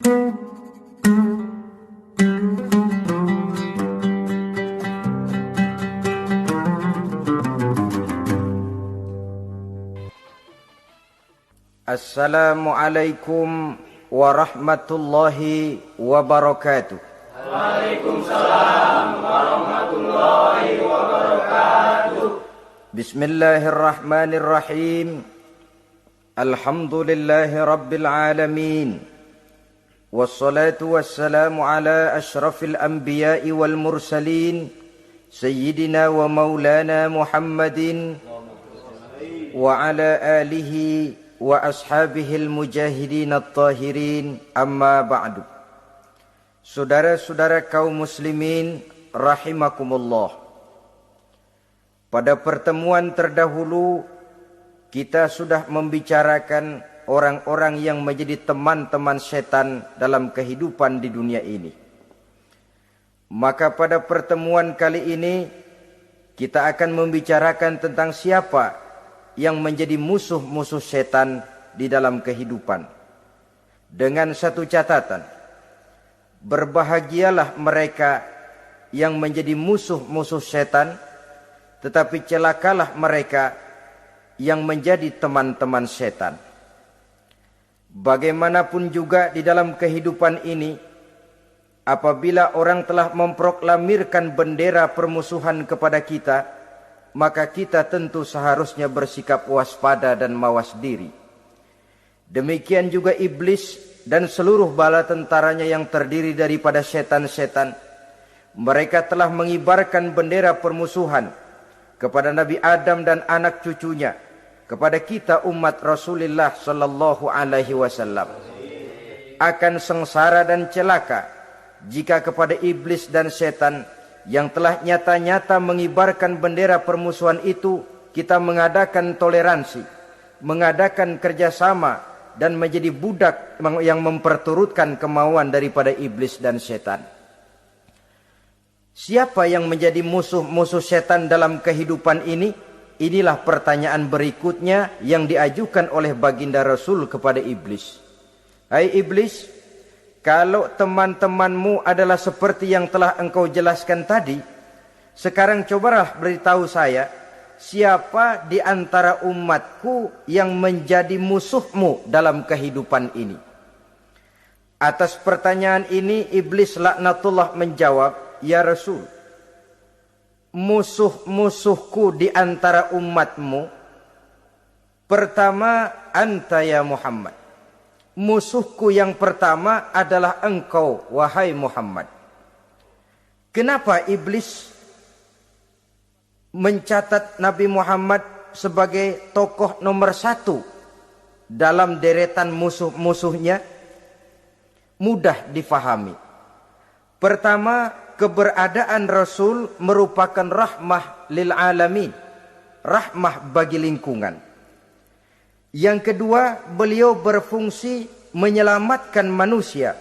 Assalamualaikum warahmatullahi wabarakatuh. Waalaikumsalam warahmatullahi wabarakatuh. Bismillahirrahmanirrahim. Alhamdulillahi rabbil alamin. Wassalatu wassalamu ala ashrafil anbiya'i wal mursalin, sayyidina wa maulana Muhammadin wa ala alihi wa ashabihil mujahidin at-tahirin, amma ba'du. Saudara-saudara kaum muslimin rahimakumullah. Pada pertemuan terdahulu kita sudah membicarakan orang-orang yang menjadi teman-teman setan dalam kehidupan di dunia ini. Maka pada pertemuan kali ini kita akan membicarakan tentang siapa yang menjadi musuh-musuh setan di dalam kehidupan. Dengan satu catatan, berbahagialah mereka yang menjadi musuh-musuh setan, tetapi celakalah mereka yang menjadi teman-teman setan. Bagaimanapun juga di dalam kehidupan ini, apabila orang telah memproklamirkan bendera permusuhan kepada kita, maka kita tentu seharusnya bersikap waspada dan mawas diri. Demikian juga iblis dan seluruh bala tentaranya yang terdiri daripada setan-setan. Mereka telah mengibarkan bendera permusuhan kepada Nabi Adam dan anak cucunya, kepada kita umat Rasulullah sallallahu alaihi wasallam. Akan sengsara dan celaka jika kepada iblis dan setan yang telah nyata-nyata mengibarkan bendera permusuhan itu kita mengadakan toleransi, mengadakan kerjasama, dan menjadi budak yang memperturutkan kemauan daripada iblis dan setan. Siapa yang menjadi musuh-musuh setan dalam kehidupan ini? Inilah pertanyaan berikutnya yang diajukan oleh baginda Rasul kepada iblis. Hai iblis, kalau teman-temanmu adalah seperti yang telah engkau jelaskan tadi, sekarang cobalah beritahu saya, siapa di antara umatku yang menjadi musuhmu dalam kehidupan ini? Atas pertanyaan ini, iblis laknatullah menjawab, ya Rasul, musuh-musuhku di antara umatmu, pertama, anta ya Muhammad. Musuhku yang pertama adalah engkau, wahai Muhammad. Kenapa iblis mencatat Nabi Muhammad sebagai tokoh nomor satu dalam deretan musuh-musuhnya? Mudah difahami. Pertama, keberadaan Rasul merupakan rahmah lil alamin, rahmah bagi lingkungan. Yang kedua, beliau berfungsi menyelamatkan manusia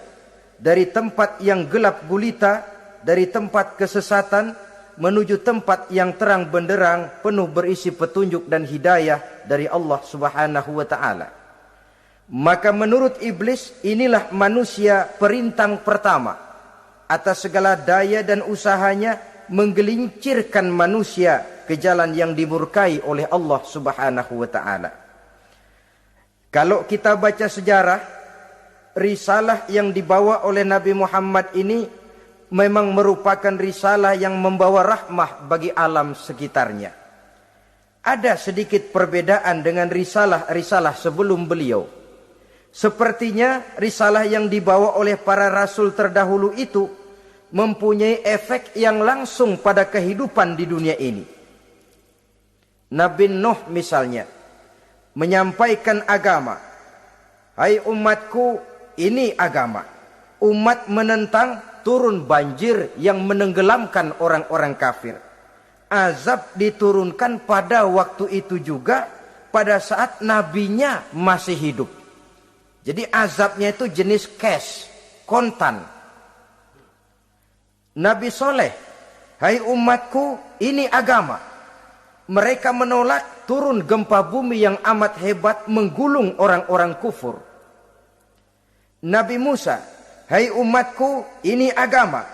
dari tempat yang gelap gulita, dari tempat kesesatan menuju tempat yang terang benderang, penuh berisi petunjuk dan hidayah dari Allah Subhanahu wa taala. Maka menurut iblis, inilah manusia perintang pertama atas segala daya dan usahanya menggelincirkan manusia ke jalan yang dimurkai oleh Allah Subhanahu wa taala. Kalau kita baca sejarah, risalah yang dibawa oleh Nabi Muhammad ini memang merupakan risalah yang membawa rahmah bagi alam sekitarnya. Ada sedikit perbedaan dengan risalah-risalah sebelum beliau. Sepertinya risalah yang dibawa oleh para rasul terdahulu itu mempunyai efek yang langsung pada kehidupan di dunia ini. Nabi Nuh misalnya menyampaikan agama. Hai umatku, ini agama. Umat menentang, turun banjir yang menenggelamkan orang-orang kafir. Azab diturunkan pada waktu itu juga, pada saat nabinya masih hidup. Jadi azabnya itu jenis cash, kontan. Nabi Soleh, hai umatku, ini agama. Mereka menolak, turun gempa bumi yang amat hebat menggulung orang-orang kufur. Nabi Musa, Hai umatku, ini agama.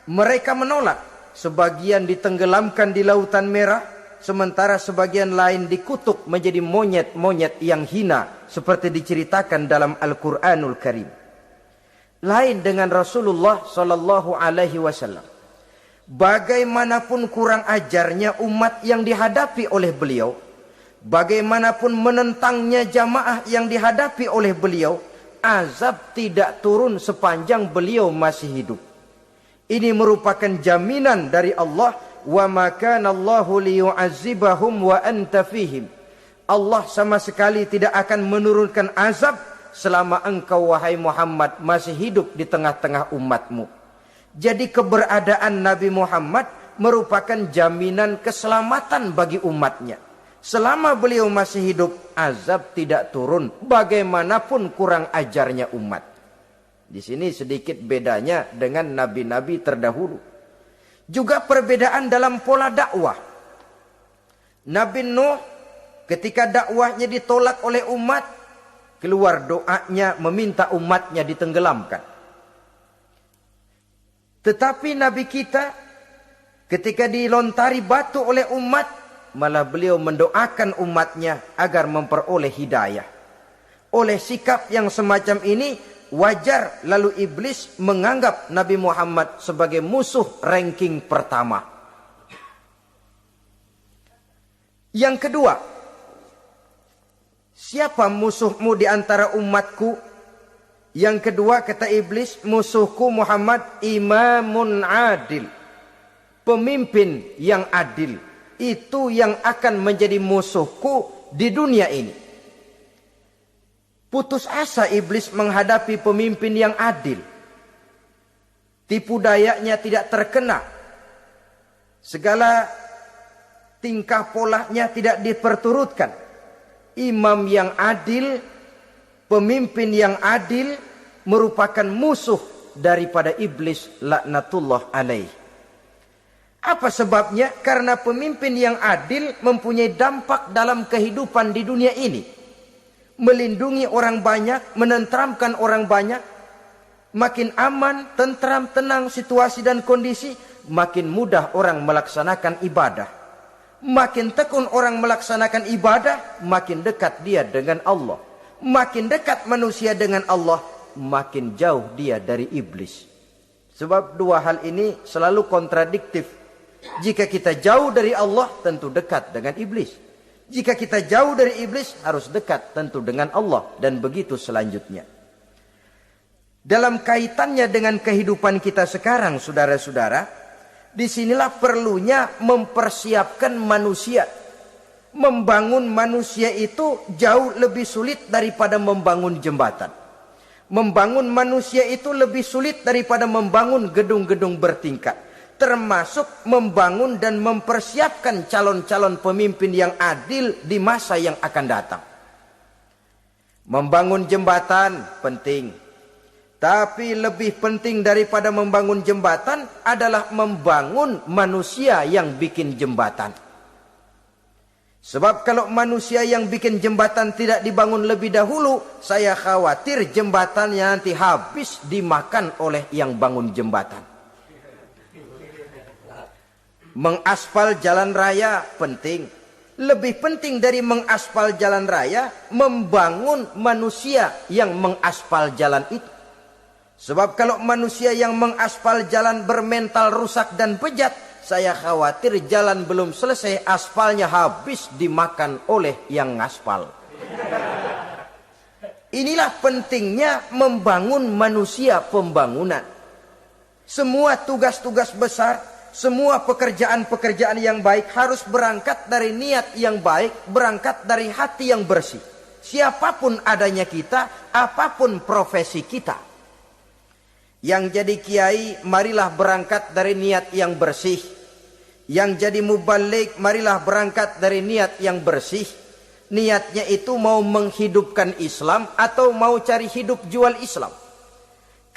Mereka menolak. Sebagian ditenggelamkan di lautan merah, sementara sebagian lain dikutuk menjadi monyet-monyet yang hina, seperti diceritakan dalam Al-Quranul Karim. Lain dengan Rasulullah Sallallahu Alaihi Wasallam. Bagaimanapun kurang ajarnya umat yang dihadapi oleh beliau, bagaimanapun menentangnya jamaah yang dihadapi oleh beliau, azab tidak turun sepanjang beliau masih hidup. Ini merupakan jaminan dari Allah, wa ma kana Allahu liyu'azzibahum wa anta fihim. Allah sama sekali tidak akan menurunkan azab selama engkau wahai Muhammad masih hidup di tengah-tengah umatmu. Jadi keberadaan Nabi Muhammad merupakan jaminan keselamatan bagi umatnya. Selama beliau masih hidup, azab tidak turun bagaimanapun kurang ajarnya umat. Di sini sedikit bedanya dengan nabi-nabi terdahulu. Juga perbedaan dalam pola dakwah. Nabi Nuh ketika dakwahnya ditolak oleh umat, keluar doanya meminta umatnya ditenggelamkan. Tetapi Nabi kita ketika dilontari batu oleh umat, malah beliau mendoakan umatnya agar memperoleh hidayah. Oleh sikap yang semacam ini, wajar lalu iblis menganggap Nabi Muhammad sebagai musuh ranking pertama. Yang kedua, siapa musuhmu di antara umatku? Yang kedua kata iblis, musuhku Muhammad imamun adil. Pemimpin yang adil. Itu yang akan menjadi musuhku di dunia ini. Putus asa iblis menghadapi pemimpin yang adil. Tipu dayanya tidak terkena. Segala tingkah polanya tidak diperturutkan. Imam yang adil, pemimpin yang adil merupakan musuh daripada iblis laknatullah alaih. Apa sebabnya? Karena pemimpin yang adil mempunyai dampak dalam kehidupan di dunia ini. Melindungi orang banyak, menenteramkan orang banyak. Makin aman, tentram, tenang situasi dan kondisi, makin mudah orang melaksanakan ibadah. Makin tekun orang melaksanakan ibadah, makin dekat dia dengan Allah. Makin dekat manusia dengan Allah, makin jauh dia dari iblis. Sebab dua hal ini selalu kontradiktif. Jika kita jauh dari Allah, tentu dekat dengan iblis. Jika kita jauh dari iblis, harus dekat tentu dengan Allah. Dan begitu selanjutnya. Dalam kaitannya dengan kehidupan kita sekarang, saudara-saudara, disinilah perlunya mempersiapkan manusia. Membangun manusia itu jauh lebih sulit daripada membangun jembatan. Membangun manusia itu lebih sulit daripada membangun gedung-gedung bertingkat. Termasuk membangun dan mempersiapkan calon-calon pemimpin yang adil di masa yang akan datang. Membangun jembatan penting. Tapi lebih penting daripada membangun jembatan adalah membangun manusia yang bikin jembatan. Sebab kalau manusia yang bikin jembatan tidak dibangun lebih dahulu, saya khawatir jembatannya nanti habis dimakan oleh yang bangun jembatan. Mengaspal jalan raya penting. Lebih penting dari mengaspal jalan raya, membangun manusia yang mengaspal jalan itu. Sebab kalau manusia yang mengaspal jalan bermental rusak dan bejat, saya khawatir jalan belum selesai, aspalnya habis dimakan oleh yang ngaspal. Inilah pentingnya membangun manusia pembangunan. Semua tugas-tugas besar, semua pekerjaan-pekerjaan yang baik harus berangkat dari niat yang baik, berangkat dari hati yang bersih. Siapapun adanya kita, apapun profesi kita. Yang jadi kiai, marilah berangkat dari niat yang bersih. Yang jadi mubalik, marilah berangkat dari niat yang bersih. Niatnya itu mau menghidupkan Islam atau mau cari hidup jual Islam.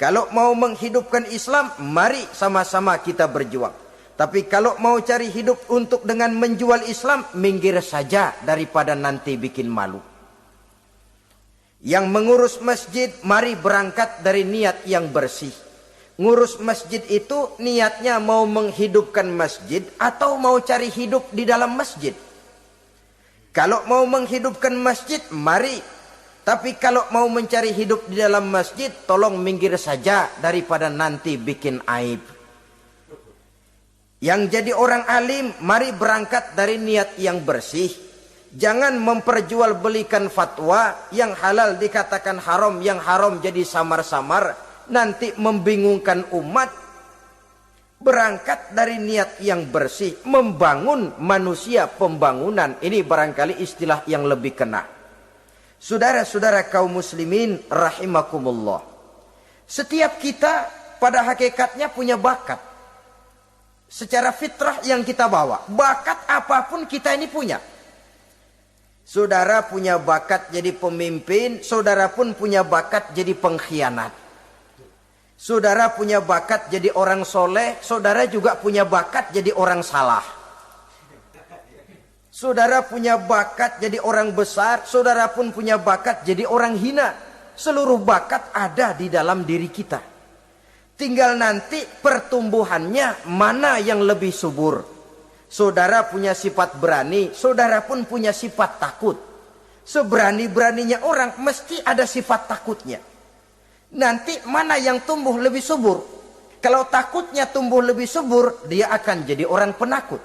Kalau mau menghidupkan Islam, mari sama-sama kita berjuang. Tapi kalau mau cari hidup untuk dengan menjual Islam, minggir saja daripada nanti bikin malu. Yang mengurus masjid, mari berangkat dari niat yang bersih. Ngurus masjid itu niatnya mau menghidupkan masjid atau mau cari hidup di dalam masjid. Kalau mau menghidupkan masjid, mari. Tapi kalau mau mencari hidup di dalam masjid, tolong minggir saja daripada nanti bikin aib. Yang jadi orang alim, mari berangkat dari niat yang bersih. Jangan memperjualbelikan fatwa, yang halal dikatakan haram, yang haram jadi samar-samar, nanti membingungkan umat. Berangkat dari niat yang bersih, membangun manusia pembangunan. Ini barangkali istilah yang lebih kena. Saudara-saudara kaum muslimin rahimakumullah. Setiap kita pada hakikatnya punya bakat. Secara fitrah yang kita bawa, bakat apapun kita ini punya. Saudara punya bakat jadi pemimpin, saudara pun punya bakat jadi pengkhianat. Saudara punya bakat jadi orang soleh, saudara juga punya bakat jadi orang salah. Saudara punya bakat jadi orang besar, saudara pun punya bakat jadi orang hina. Seluruh bakat ada di dalam diri kita. Tinggal nanti pertumbuhannya mana yang lebih subur. Saudara punya sifat berani, saudara pun punya sifat takut. Seberani-beraninya orang mesti ada sifat takutnya. Nanti mana yang tumbuh lebih subur? Kalau takutnya tumbuh lebih subur, dia akan jadi orang penakut.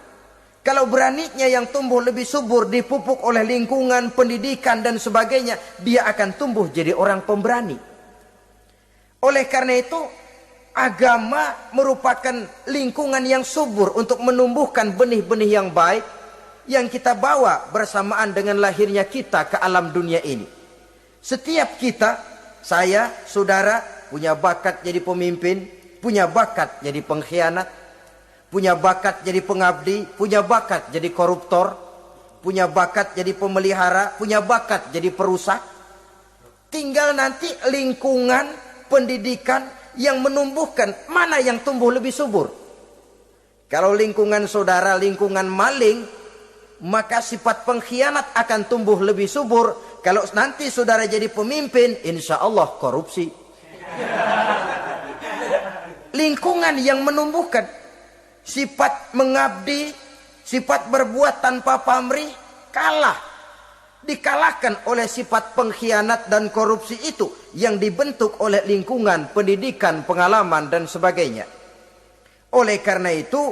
Kalau beraninya yang tumbuh lebih subur, dipupuk oleh lingkungan, pendidikan dan sebagainya, dia akan tumbuh jadi orang pemberani. Oleh karena itu, agama merupakan lingkungan yang subur untuk menumbuhkan benih-benih yang baik yang kita bawa bersamaan dengan lahirnya kita ke alam dunia ini. Setiap kita, saya, saudara, punya bakat jadi pemimpin, punya bakat jadi pengkhianat, punya bakat jadi pengabdi, punya bakat jadi koruptor, punya bakat jadi pemelihara, punya bakat jadi perusak. Tinggal nanti lingkungan, pendidikan yang menumbuhkan mana yang tumbuh lebih subur. Kalau lingkungan saudara lingkungan maling, maka sifat pengkhianat akan tumbuh lebih subur. Kalau nanti saudara jadi pemimpin, insya Allah korupsi. Lingkungan yang menumbuhkan sifat mengabdi, sifat berbuat tanpa pamrih, kalah. Dikalahkan oleh sifat pengkhianat dan korupsi itu yang dibentuk oleh lingkungan, pendidikan, pengalaman dan sebagainya. Oleh karena itu,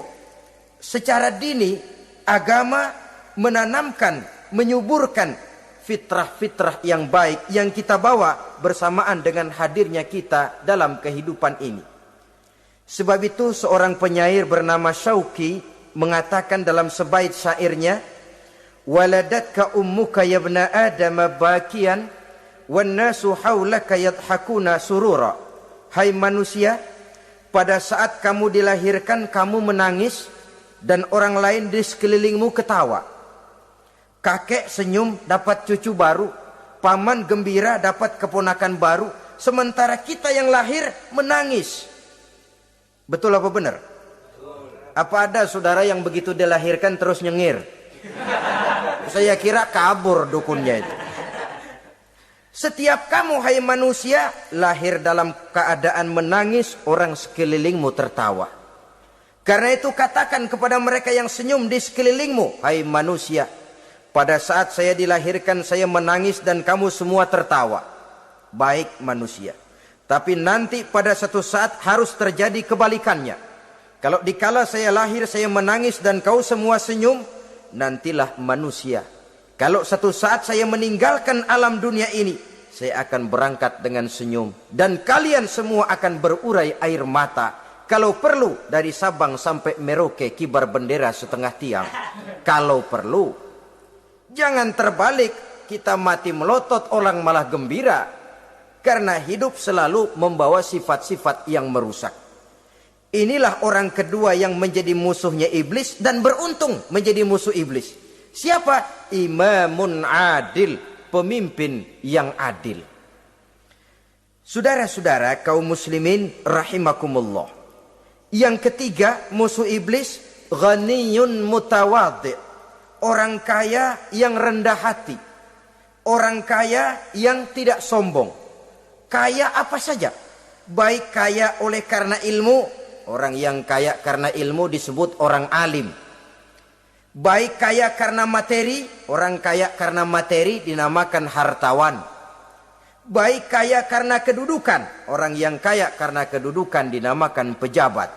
secara dini agama menanamkan, menyuburkan fitrah-fitrah yang baik yang kita bawa bersamaan dengan hadirnya kita dalam kehidupan ini. Sebab itu seorang penyair bernama Syauqi mengatakan dalam sebaik syairnya, waladatka ummuka ya ibna adam bakian wan nasu haulaka yadhakuna surura. Hai manusia, pada saat kamu dilahirkan kamu menangis dan orang lain di sekelilingmu ketawa. Kakek senyum dapat cucu baru, paman gembira dapat keponakan baru, sementara kita yang lahir menangis. Betul apa benar? Apa ada saudara yang begitu dilahirkan terus nyengir? Saya kira kabur dukunnya itu. Setiap kamu hai manusia lahir dalam keadaan menangis, orang sekelilingmu tertawa. Karena itu katakan kepada mereka yang senyum di sekelilingmu, hai manusia, pada saat saya dilahirkan saya menangis dan kamu semua tertawa. Baik manusia. Tapi nanti pada satu saat harus terjadi kebalikannya. Kalau dikala saya lahir saya menangis dan kau semua senyum, nantilah manusia. Kalau satu saat saya meninggalkan alam dunia ini, saya akan berangkat dengan senyum. Dan kalian semua akan berurai air mata. Kalau perlu dari Sabang sampai Merauke kibar bendera setengah tiang. Kalau perlu. Jangan terbalik, kita mati melotot orang malah gembira. Karena hidup selalu membawa sifat-sifat yang merusak. Inilah orang kedua yang menjadi musuhnya iblis dan beruntung menjadi musuh iblis. Siapa? Imamun adil, pemimpin yang adil. Saudara-saudara kaum muslimin rahimakumullah. Yang ketiga musuh iblis, ghaniyun mutawadhi, orang kaya yang rendah hati. Orang kaya yang tidak sombong. Kaya apa saja. Baik kaya oleh karena ilmu. Orang yang kaya karena ilmu disebut orang alim. Baik kaya karena materi. Orang kaya karena materi dinamakan hartawan. Baik kaya karena kedudukan. Orang yang kaya karena kedudukan dinamakan pejabat.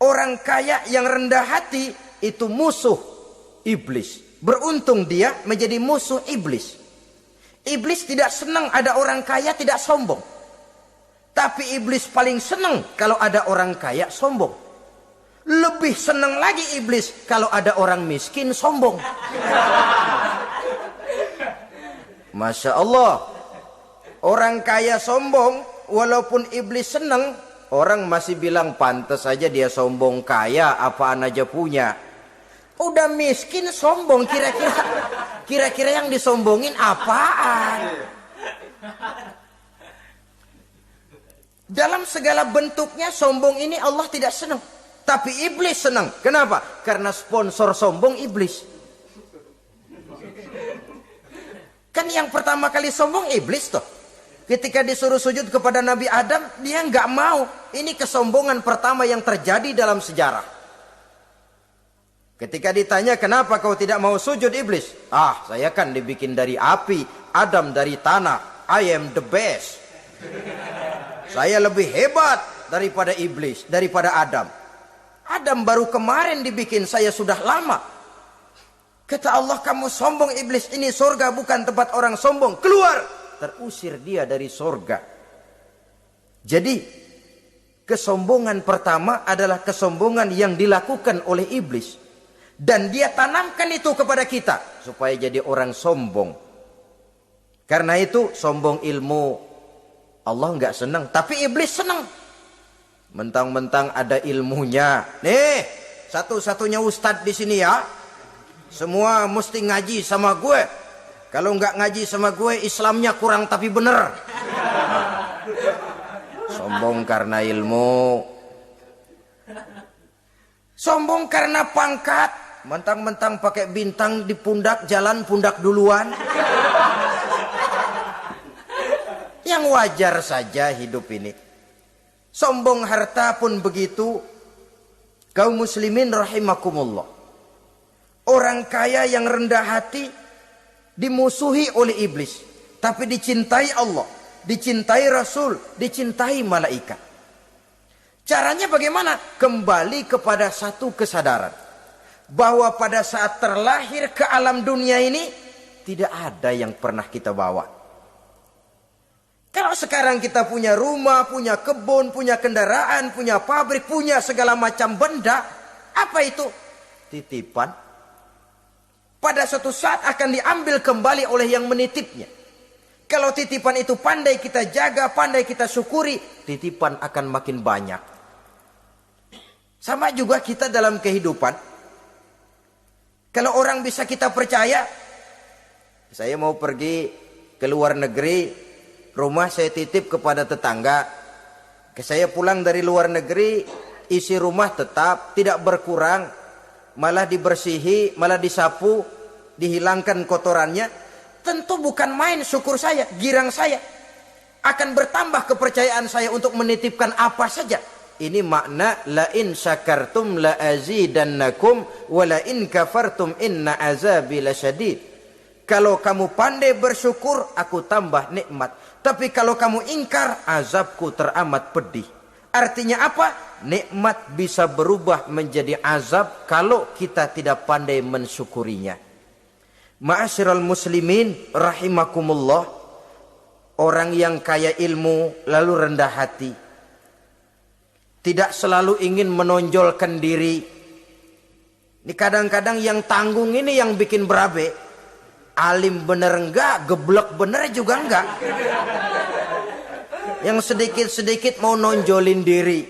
Orang kaya yang rendah hati itu musuh iblis. Beruntung dia menjadi musuh iblis. Iblis tidak senang ada orang kaya tidak sombong. Tapi iblis paling senang kalau ada orang kaya sombong. Lebih senang lagi iblis kalau ada orang miskin sombong. Masya Allah. Orang kaya sombong, walaupun iblis senang, orang masih bilang pantas saja dia sombong, kaya apaan aja punya. Udah miskin sombong, kira-kira yang disombongin apaan? Dalam segala bentuknya sombong ini Allah tidak senang. Tapi iblis senang. Kenapa? Karena sponsor sombong iblis. Kan yang pertama kali sombong iblis toh. Ketika disuruh sujud kepada Nabi Adam, dia nggak mau. Ini kesombongan pertama yang terjadi dalam sejarah. Ketika ditanya, kenapa kau tidak mau sujud iblis? Ah, saya kan dibikin dari api, Adam dari tanah. I am the best. Saya lebih hebat daripada iblis, daripada Adam. Adam baru kemarin dibikin, saya sudah lama. Kata Allah, kamu sombong iblis, ini surga bukan tempat orang sombong. Keluar! Terusir dia dari surga. Jadi, kesombongan pertama adalah kesombongan yang dilakukan oleh iblis. Dan dia tanamkan itu kepada kita, supaya jadi orang sombong. Karena itu, sombong ilmu, Allah nggak senang, tapi iblis senang. Mentang-mentang ada ilmunya. Nih, satu-satunya ustadz di sini ya. Semua mesti ngaji sama gue. Kalau nggak ngaji sama gue, Islamnya kurang tapi bener. Sombong karena ilmu. Sombong karena pangkat. Mentang-mentang pakai bintang di pundak, jalan pundak duluan. Yang wajar saja hidup ini. Sombong harta pun begitu. Kaum muslimin rahimakumullah. Orang kaya yang rendah hati dimusuhi oleh iblis, tapi dicintai Allah, dicintai Rasul, dicintai malaikat. Caranya bagaimana? Kembali kepada satu kesadaran bahwa pada saat terlahir ke alam dunia ini tidak ada yang pernah kita bawa. Kalau sekarang kita punya rumah, punya kebun, punya kendaraan, punya pabrik, punya segala macam benda, apa itu? Titipan. Pada suatu saat akan diambil kembali oleh yang menitipnya. Kalau titipan itu pandai kita jaga, pandai kita syukuri, titipan akan makin banyak. Sama juga kita dalam kehidupan. Kalau orang bisa kita percaya, saya mau pergi ke luar negeri, rumah saya titip kepada tetangga. Saya pulang dari luar negeri, isi rumah tetap, tidak berkurang. Malah dibersihi, malah disapu, dihilangkan kotorannya. Tentu bukan main syukur saya, girang saya. Akan bertambah kepercayaan saya untuk menitipkan apa saja. Ini makna la in syakartum la azidannakum wa la in kafartum inna azabi lasyadid. Kalau kamu pandai bersyukur, aku tambah nikmat. Tapi kalau kamu ingkar, azabku teramat pedih. Artinya apa? Nikmat bisa berubah menjadi azab kalau kita tidak pandai mensyukurinya. Ma'asyiral muslimin rahimakumullah. Orang yang kaya ilmu lalu rendah hati. Tidak selalu ingin menonjolkan diri. Ini kadang-kadang yang tanggung ini yang bikin berabe. Alim bener enggak, geblek bener juga enggak. Yang sedikit-sedikit mau nonjolin diri.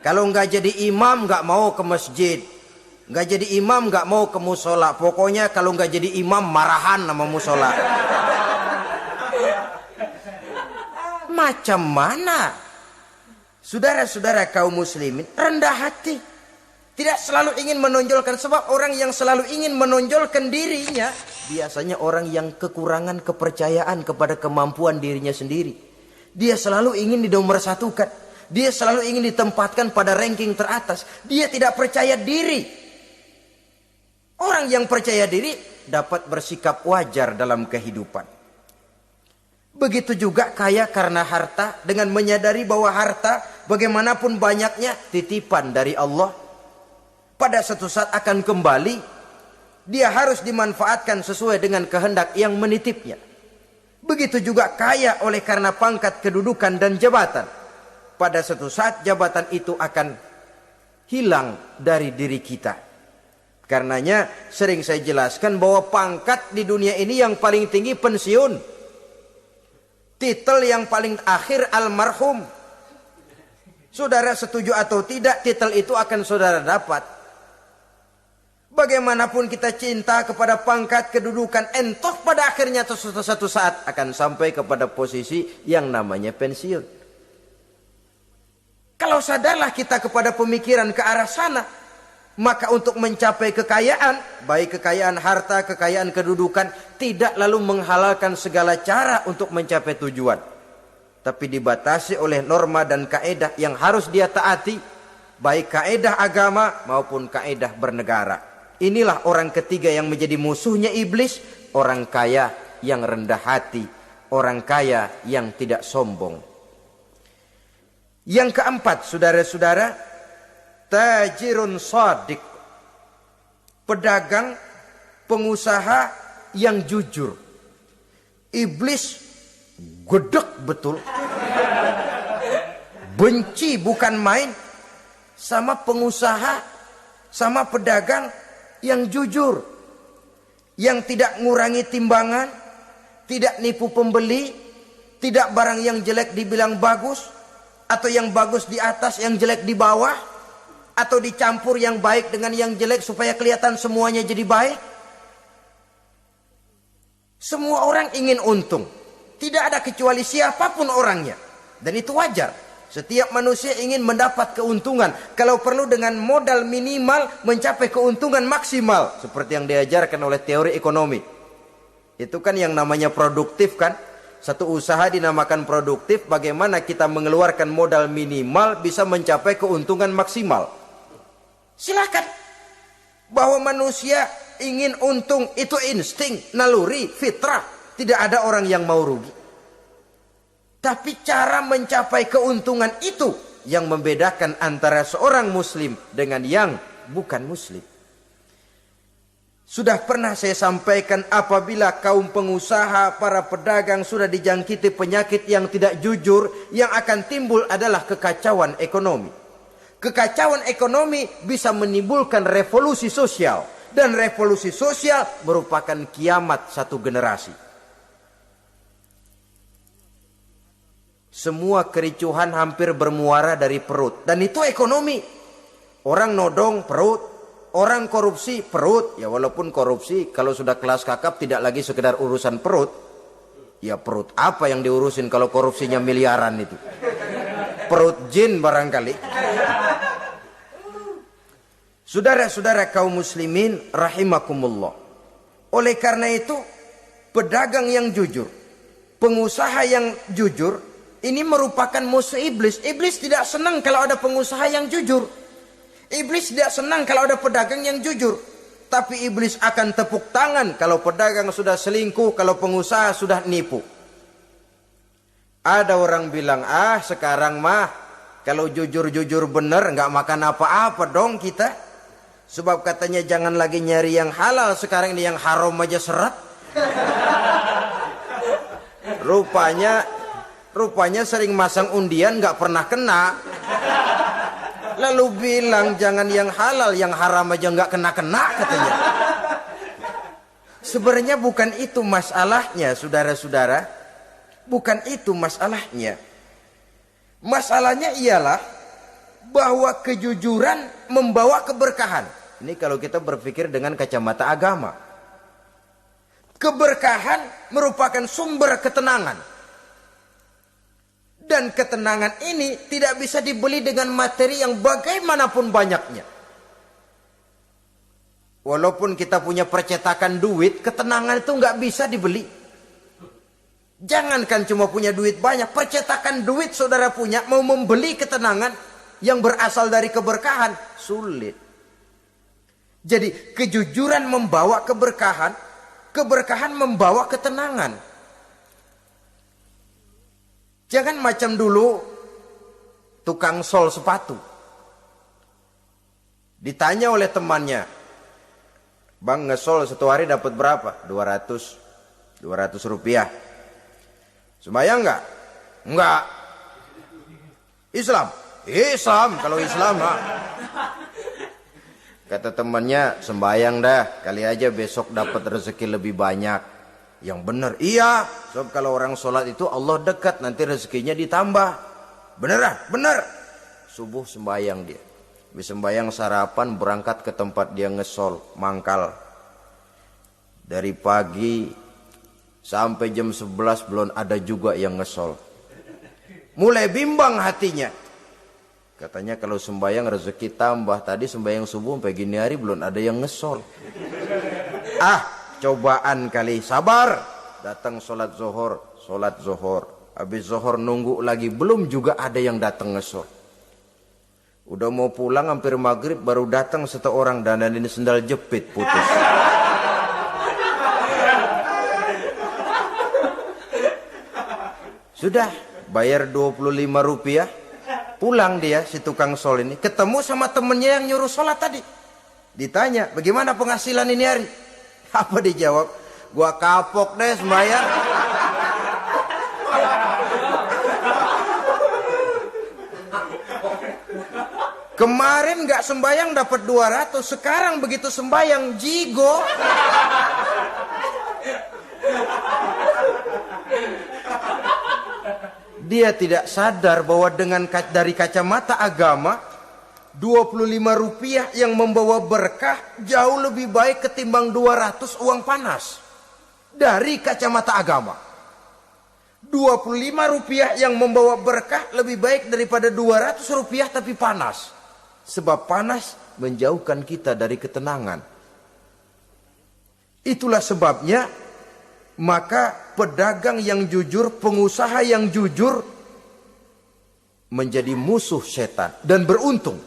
Kalau enggak jadi imam enggak mau ke masjid. Enggak jadi imam enggak mau ke musola. Pokoknya kalau enggak jadi imam marahan sama musola. Macam mana? Saudara-saudara kaum muslimin rendah hati. Tidak selalu ingin menonjolkan, sebab orang yang selalu ingin menonjolkan dirinya biasanya orang yang kekurangan kepercayaan kepada kemampuan dirinya sendiri. Dia selalu ingin dinomorsatukan. Dia selalu ingin ditempatkan pada ranking teratas. Dia tidak percaya diri. Orang yang percaya diri dapat bersikap wajar dalam kehidupan. Begitu juga kaya karena harta, dengan menyadari bahwa harta bagaimanapun banyaknya titipan dari Allah. Pada suatu saat akan kembali, dia harus dimanfaatkan sesuai dengan kehendak yang menitipnya. Begitu juga kaya oleh karena pangkat, kedudukan, dan jabatan. Pada suatu saat jabatan itu akan hilang dari diri kita. Karenanya sering saya jelaskan bahwa pangkat di dunia ini yang paling tinggi pensiun. Titel yang paling akhir almarhum. Saudara setuju atau tidak, titel itu akan saudara dapat. Bagaimanapun kita cinta kepada pangkat, kedudukan, entah pada akhirnya suatu saat akan sampai kepada posisi yang namanya pensiun. Kalau sadarlah kita kepada pemikiran ke arah sana, maka untuk mencapai kekayaan, baik kekayaan harta, kekayaan kedudukan, tidak lalu menghalalkan segala cara untuk mencapai tujuan. Tapi dibatasi oleh norma dan kaedah yang harus dia taati, baik kaedah agama maupun kaedah bernegara. Inilah orang ketiga yang menjadi musuhnya iblis, orang kaya yang rendah hati, orang kaya yang tidak sombong. Yang keempat, saudara-saudara, tajirun shadiq, pedagang, pengusaha yang jujur. Iblis gedek betul, benci bukan main sama pengusaha, sama pedagang yang jujur, yang tidak ngurangi timbangan, tidak nipu pembeli, tidak barang yang jelek dibilang bagus, atau yang bagus di atas yang jelek di bawah, atau dicampur yang baik dengan yang jelek supaya kelihatan semuanya jadi baik. Semua orang ingin untung, tidak ada kecuali siapapun orangnya, dan itu wajar. Setiap manusia ingin mendapat keuntungan, kalau perlu dengan modal minimal mencapai keuntungan maksimal, seperti yang diajarkan oleh teori ekonomi. Itu kan yang namanya produktif kan? Satu usaha dinamakan produktif, bagaimana kita mengeluarkan modal minimal bisa mencapai keuntungan maksimal. Silakan. Bahwa manusia ingin untung itu insting, naluri, fitrah. Tidak ada orang yang mau rugi. Tapi cara mencapai keuntungan itu yang membedakan antara seorang muslim dengan yang bukan muslim. Sudah pernah saya sampaikan, apabila kaum pengusaha, para pedagang sudah dijangkiti penyakit yang tidak jujur, yang akan timbul adalah kekacauan ekonomi. Kekacauan ekonomi bisa menimbulkan revolusi sosial, dan revolusi sosial merupakan kiamat satu generasi. Semua kericuhan hampir bermuara dari perut, dan itu ekonomi. Orang nodong perut, orang korupsi perut. Ya walaupun korupsi kalau sudah kelas kakap tidak lagi sekedar urusan perut. Ya perut apa yang diurusin kalau korupsinya miliaran itu? Perut jin barangkali. Saudara-saudara kaum muslimin rahimakumullah. Oleh karena itu, pedagang yang jujur, pengusaha yang jujur, ini merupakan musuh iblis. Iblis tidak senang kalau ada pengusaha yang jujur. Iblis tidak senang kalau ada pedagang yang jujur. Tapi iblis akan tepuk tangan kalau pedagang sudah selingkuh, kalau pengusaha sudah nipu. Ada orang bilang, sekarang mah kalau jujur-jujur bener nggak makan apa-apa dong kita. Sebab katanya jangan lagi nyari yang halal, sekarang ini yang haram aja seret. Rupanya sering masang undian nggak pernah kena. Lalu bilang jangan yang halal, yang haram aja nggak kena-kena katanya. Sebenarnya bukan itu masalahnya, saudara-saudara. Bukan itu masalahnya. Masalahnya ialah bahwa kejujuran membawa keberkahan. Ini kalau kita berpikir dengan kacamata agama. Keberkahan merupakan sumber ketenangan. Dan ketenangan ini tidak bisa dibeli dengan materi yang bagaimanapun banyaknya. Walaupun kita punya percetakan duit, ketenangan itu nggak bisa dibeli. Jangankan cuma punya duit banyak, percetakan duit saudara punya, mau membeli ketenangan yang berasal dari keberkahan, sulit. Jadi kejujuran membawa keberkahan, keberkahan membawa ketenangan. Jangan macam dulu tukang sol sepatu. Ditanya oleh temannya, "Bang, ngesol satu hari dapat berapa?" 200 rupiah. Sembayang enggak? Enggak. Islam? Islam, kalau Islam lah. Kata temannya, "Sembayang dah, kali aja besok dapat rezeki lebih banyak." Yang benar, iya. Sebab kalau orang sholat itu Allah dekat, nanti rezekinya ditambah. Beneran? Bener. Subuh sembayang dia. Habis sembayang sarapan, berangkat ke tempat dia ngesol, mangkal. Dari pagi sampai jam 11 belum ada juga yang ngesol. Mulai bimbang hatinya. Katanya kalau sembayang rezeki tambah. Tadi sembayang subuh sampai gini hari belum ada yang ngesol. Cobaan kali, sabar. Datang sholat zohor. Habis zohor nunggu lagi, belum juga ada yang datang ngesol. Udah mau pulang hampir maghrib, baru datang satu orang dandan ini sendal jepit putus. Sudah bayar 25 rupiah, pulang dia si tukang sol ini, ketemu sama temennya yang nyuruh sholat tadi. Ditanya, "Bagaimana penghasilan ini hari?" Apa dijawab? "Gua kapok deh sembahyang." Kemarin nggak sembahyang dapat 200, sekarang begitu sembahyang jigo. Dia tidak sadar bahwa dari kacamata agama, 25 rupiah yang membawa berkah jauh lebih baik ketimbang 200 uang panas. Dari kacamata agama, 25 rupiah yang membawa berkah lebih baik daripada 200 rupiah tapi panas. Sebab panas menjauhkan kita dari ketenangan. Itulah sebabnya, maka pedagang yang jujur, pengusaha yang jujur menjadi musuh setan dan beruntung.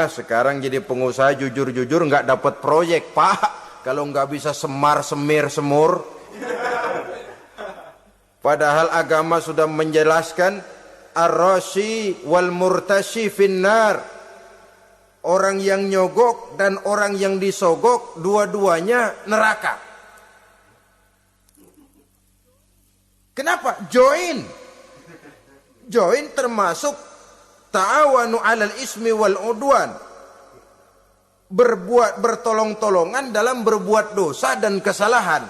Sekarang jadi pengusaha jujur-jujur nggak dapat proyek, Pak. Kalau nggak bisa semir semur. Padahal agama sudah menjelaskan ar-rashi wal murtashi finnar. Orang yang nyogok dan orang yang disogok dua-duanya neraka. Kenapa? Join termasuk ta'awanu 'alal ismi wal udwan. Bertolong-tolongan dalam berbuat dosa dan kesalahan.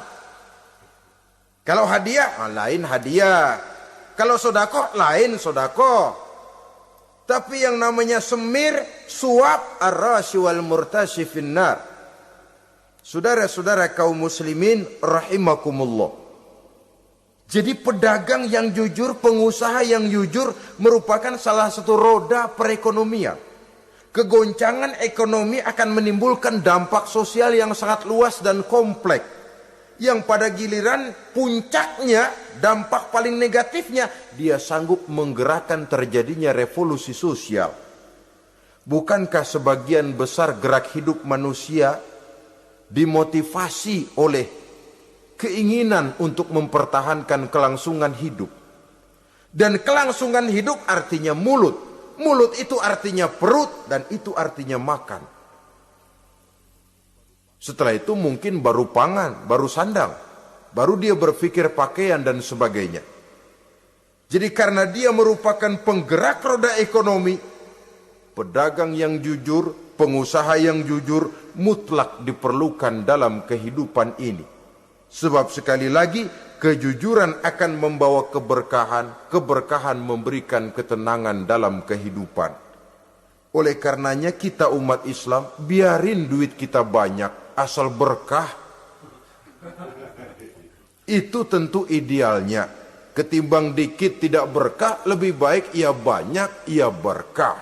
Kalau hadiah, lain hadiah. Kalau sedekah, lain sedekah. Tapi yang namanya semir, suap, ar-rashi wal murtashi finnar. Saudara-saudara kaum muslimin rahimakumullah. Jadi pedagang yang jujur, pengusaha yang jujur merupakan salah satu roda perekonomian. Kegoncangan ekonomi akan menimbulkan dampak sosial yang sangat luas dan kompleks. Yang pada giliran puncaknya, dampak paling negatifnya, dia sanggup menggerakkan terjadinya revolusi sosial. Bukankah sebagian besar gerak hidup manusia dimotivasi oleh keinginan untuk mempertahankan kelangsungan hidup? Dan kelangsungan hidup artinya mulut. Mulut itu artinya perut dan itu artinya makan. Setelah itu mungkin baru pangan, baru sandang. Baru dia berpikir pakaian dan sebagainya. Jadi karena dia merupakan penggerak roda ekonomi, pedagang yang jujur, pengusaha yang jujur mutlak diperlukan dalam kehidupan ini. Sebab sekali lagi, kejujuran akan membawa keberkahan, keberkahan memberikan ketenangan dalam kehidupan. Oleh karenanya kita umat Islam, biarin duit kita banyak, asal berkah. Itu tentu idealnya. Ketimbang dikit tidak berkah, lebih baik ia banyak, ia berkah.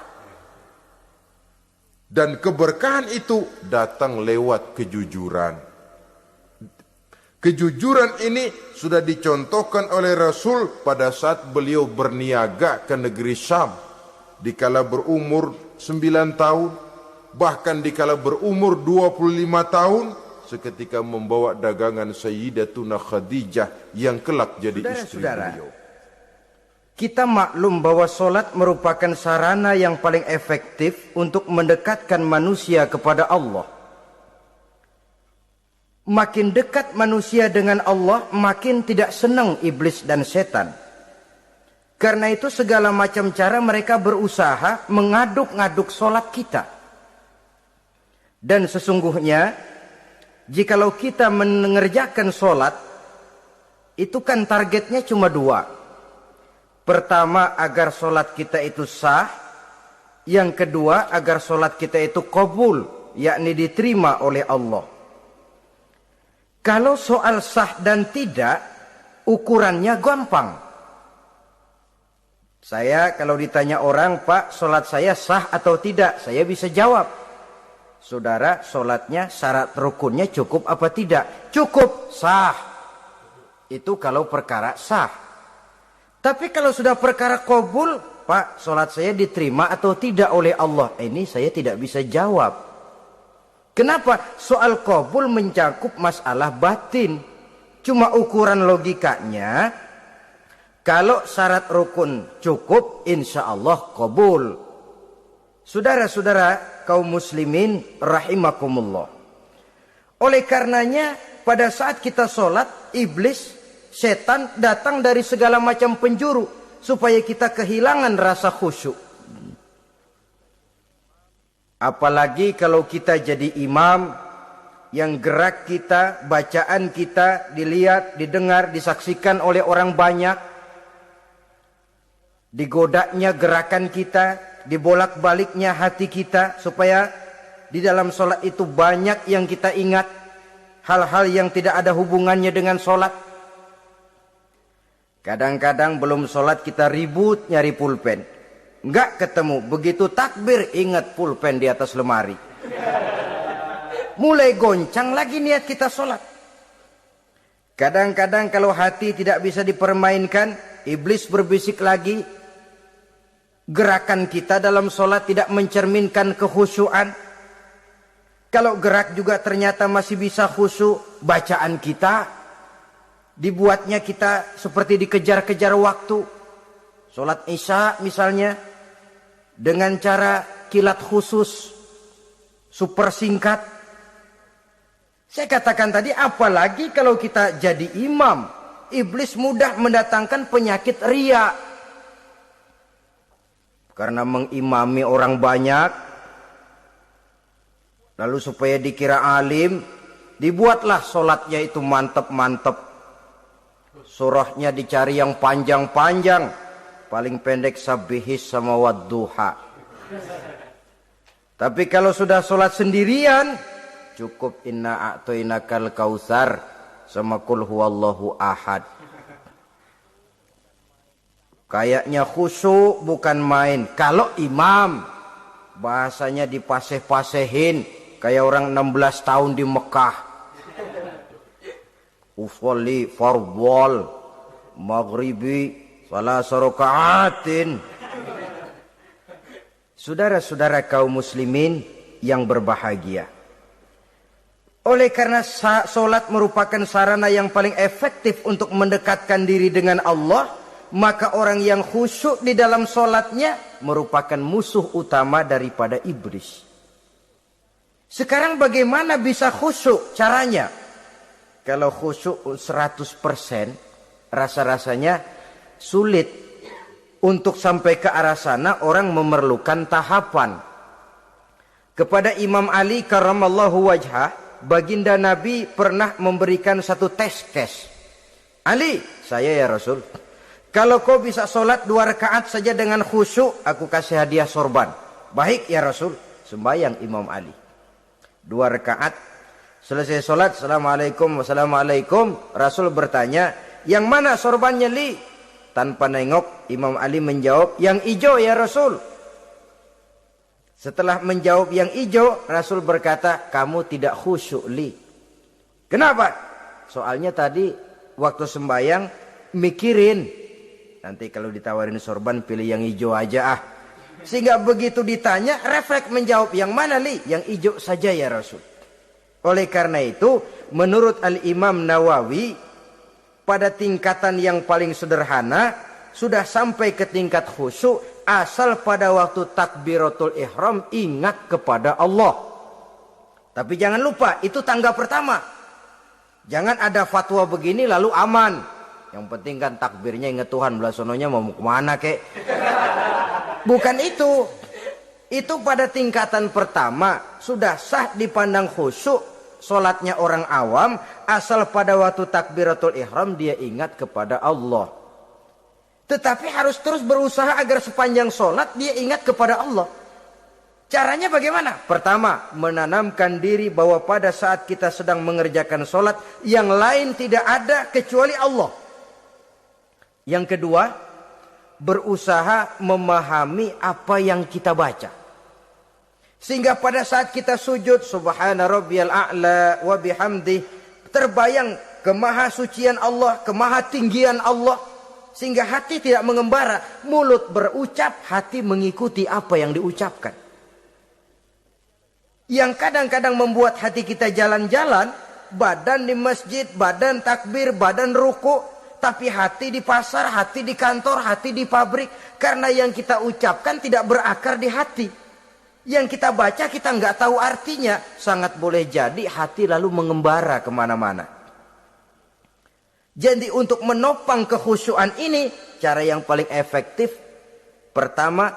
Dan keberkahan itu datang lewat kejujuran. Kejujuran ini sudah dicontohkan oleh Rasul pada saat beliau berniaga ke negeri Syam. Dikala berumur 9 tahun, bahkan dikala berumur 25 tahun, seketika membawa dagangan Sayyidatuna Khadijah yang kelak jadi istri beliau. Kita maklum bahwa solat merupakan sarana yang paling efektif untuk mendekatkan manusia kepada Allah. Makin dekat manusia dengan Allah, makin tidak senang iblis dan setan. Karena itu segala macam cara mereka berusaha mengaduk-ngaduk solat kita. Dan sesungguhnya, jikalau kita mengerjakan solat, itu kan targetnya cuma 2. Pertama, agar solat kita itu sah. Yang kedua, agar solat kita itu qabul, yakni diterima oleh Allah. Kalau soal sah dan tidak, ukurannya gampang. Saya kalau ditanya orang, Pak, solat saya sah atau tidak? Saya bisa jawab. Saudara, solatnya syarat rukunnya cukup apa tidak? Cukup, sah. Itu kalau perkara sah. Tapi kalau sudah perkara qabul, Pak, solat saya diterima atau tidak oleh Allah? Ini saya tidak bisa jawab. Kenapa? Soal qabul mencakup masalah batin. Cuma ukuran logikanya, kalau syarat rukun cukup, insya Allah qabul. Saudara-saudara kaum muslimin rahimakumullah. Oleh karenanya, pada saat kita solat, iblis, setan datang dari segala macam penjuru supaya kita kehilangan rasa khusyuk. Apalagi kalau kita jadi imam yang gerak kita, bacaan kita dilihat, didengar, disaksikan oleh orang banyak. Digodanya gerakan kita, dibolak-baliknya hati kita supaya di dalam solat itu banyak yang kita ingat, hal-hal yang tidak ada hubungannya dengan solat. Kadang-kadang belum sholat kita ribut nyari pulpen. Enggak ketemu. Begitu takbir ingat pulpen di atas lemari. Mulai goncang lagi niat kita sholat. Kadang-kadang kalau hati tidak bisa dipermainkan, iblis berbisik lagi. Gerakan kita dalam sholat tidak mencerminkan kekhusyuan. Kalau gerak juga ternyata masih bisa khusyuk, bacaan kita dibuatnya kita seperti dikejar-kejar waktu. Sholat isya misalnya, dengan cara kilat khusus, super singkat. Saya katakan tadi, apalagi kalau kita jadi imam, iblis mudah mendatangkan penyakit riya. Karena mengimami orang banyak, lalu supaya dikira alim, dibuatlah sholatnya itu mantep-mantep. Surahnya dicari yang panjang-panjang, paling pendek sabihis sama wadduha. Tapi kalau sudah sholat sendirian, cukup inna a'toinakal kausar sama kul huwallahu ahad. Kayaknya khusyuk bukan main. Kalau imam, bahasanya dipaseh-pasehin kayak orang 16 tahun di Mekah. Usolli fardhol maghribi salasa raka'atin. Saudara-saudara kaum muslimin yang berbahagia. Oleh karena solat merupakan sarana yang paling efektif untuk mendekatkan diri dengan Allah, maka orang yang khusyuk di dalam solatnya merupakan musuh utama daripada iblis. Sekarang bagaimana bisa khusyuk caranya? Kalau khusyuk 100%, rasa-rasanya sulit. Untuk sampai ke arah sana, orang memerlukan tahapan. Kepada Imam Ali karramallahu wajhah, baginda Nabi pernah memberikan satu tes case. Ali, saya ya Rasul, kalau kau bisa sholat 2 rakaat saja dengan khusyuk, aku kasih hadiah sorban. Baik ya Rasul, sembahyang Imam Ali. 2 rakaat. Selesai sholat, assalamualaikum, wassalamualaikum. Rasul bertanya, yang mana sorbannya Li? Tanpa nengok, Imam Ali menjawab, yang hijau ya Rasul. Setelah menjawab yang hijau, Rasul berkata, kamu tidak khusyuk li. Kenapa? Soalnya tadi waktu sembahyang mikirin, nanti kalau ditawarin sorban pilih yang hijau aja ah. Sehingga begitu ditanya, refleks menjawab yang mana li? Yang hijau saja ya Rasul. Oleh karena itu, menurut Al-Imam Nawawi, pada tingkatan yang paling sederhana, sudah sampai ke tingkat khusyuk, asal pada waktu takbiratul ihram ingat kepada Allah. Tapi jangan lupa, itu tangga pertama. Jangan ada fatwa begini lalu aman. Yang penting kan takbirnya ingat Tuhan, belasononya mau kemana kek. Bukan itu. Itu pada tingkatan pertama sudah sah dipandang khusyuk solatnya orang awam, asal pada waktu takbiratul ihram dia ingat kepada Allah. Tetapi harus terus berusaha agar sepanjang solat dia ingat kepada Allah. Caranya bagaimana? Pertama, menanamkan diri bahwa pada saat kita sedang mengerjakan solat, yang lain tidak ada kecuali Allah. Yang kedua, berusaha memahami apa yang kita baca. Sehingga pada saat kita sujud, subhana rabbiyal a'la wa bihamdih, terbayang kemahasucian Allah, kemahatinggian Allah. Sehingga hati tidak mengembara, mulut berucap, hati mengikuti apa yang diucapkan. Yang kadang-kadang membuat hati kita jalan-jalan, badan di masjid, badan takbir, badan ruku, tapi hati di pasar, hati di kantor, hati di pabrik. Karena yang kita ucapkan tidak berakar di hati. Yang kita baca kita nggak tahu artinya. Sangat boleh jadi hati lalu mengembara kemana-mana. Jadi untuk menopang kekhusyuan ini, cara yang paling efektif, pertama,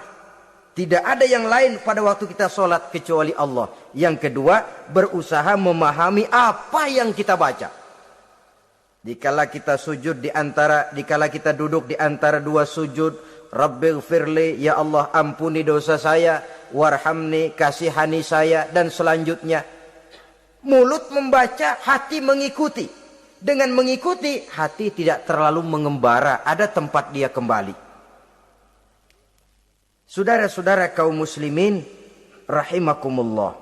tidak ada yang lain pada waktu kita sholat kecuali Allah. Yang kedua, berusaha memahami apa yang kita baca. Dikala kita sujud dikala kita duduk di antara dua sujud, Rabbighfirli, ya Allah ampuni dosa saya, warhamni, kasihani saya, dan selanjutnya. Mulut membaca, hati mengikuti. Dengan mengikuti, hati tidak terlalu mengembara, ada tempat dia kembali. Saudara-saudara kaum muslimin rahimakumullah.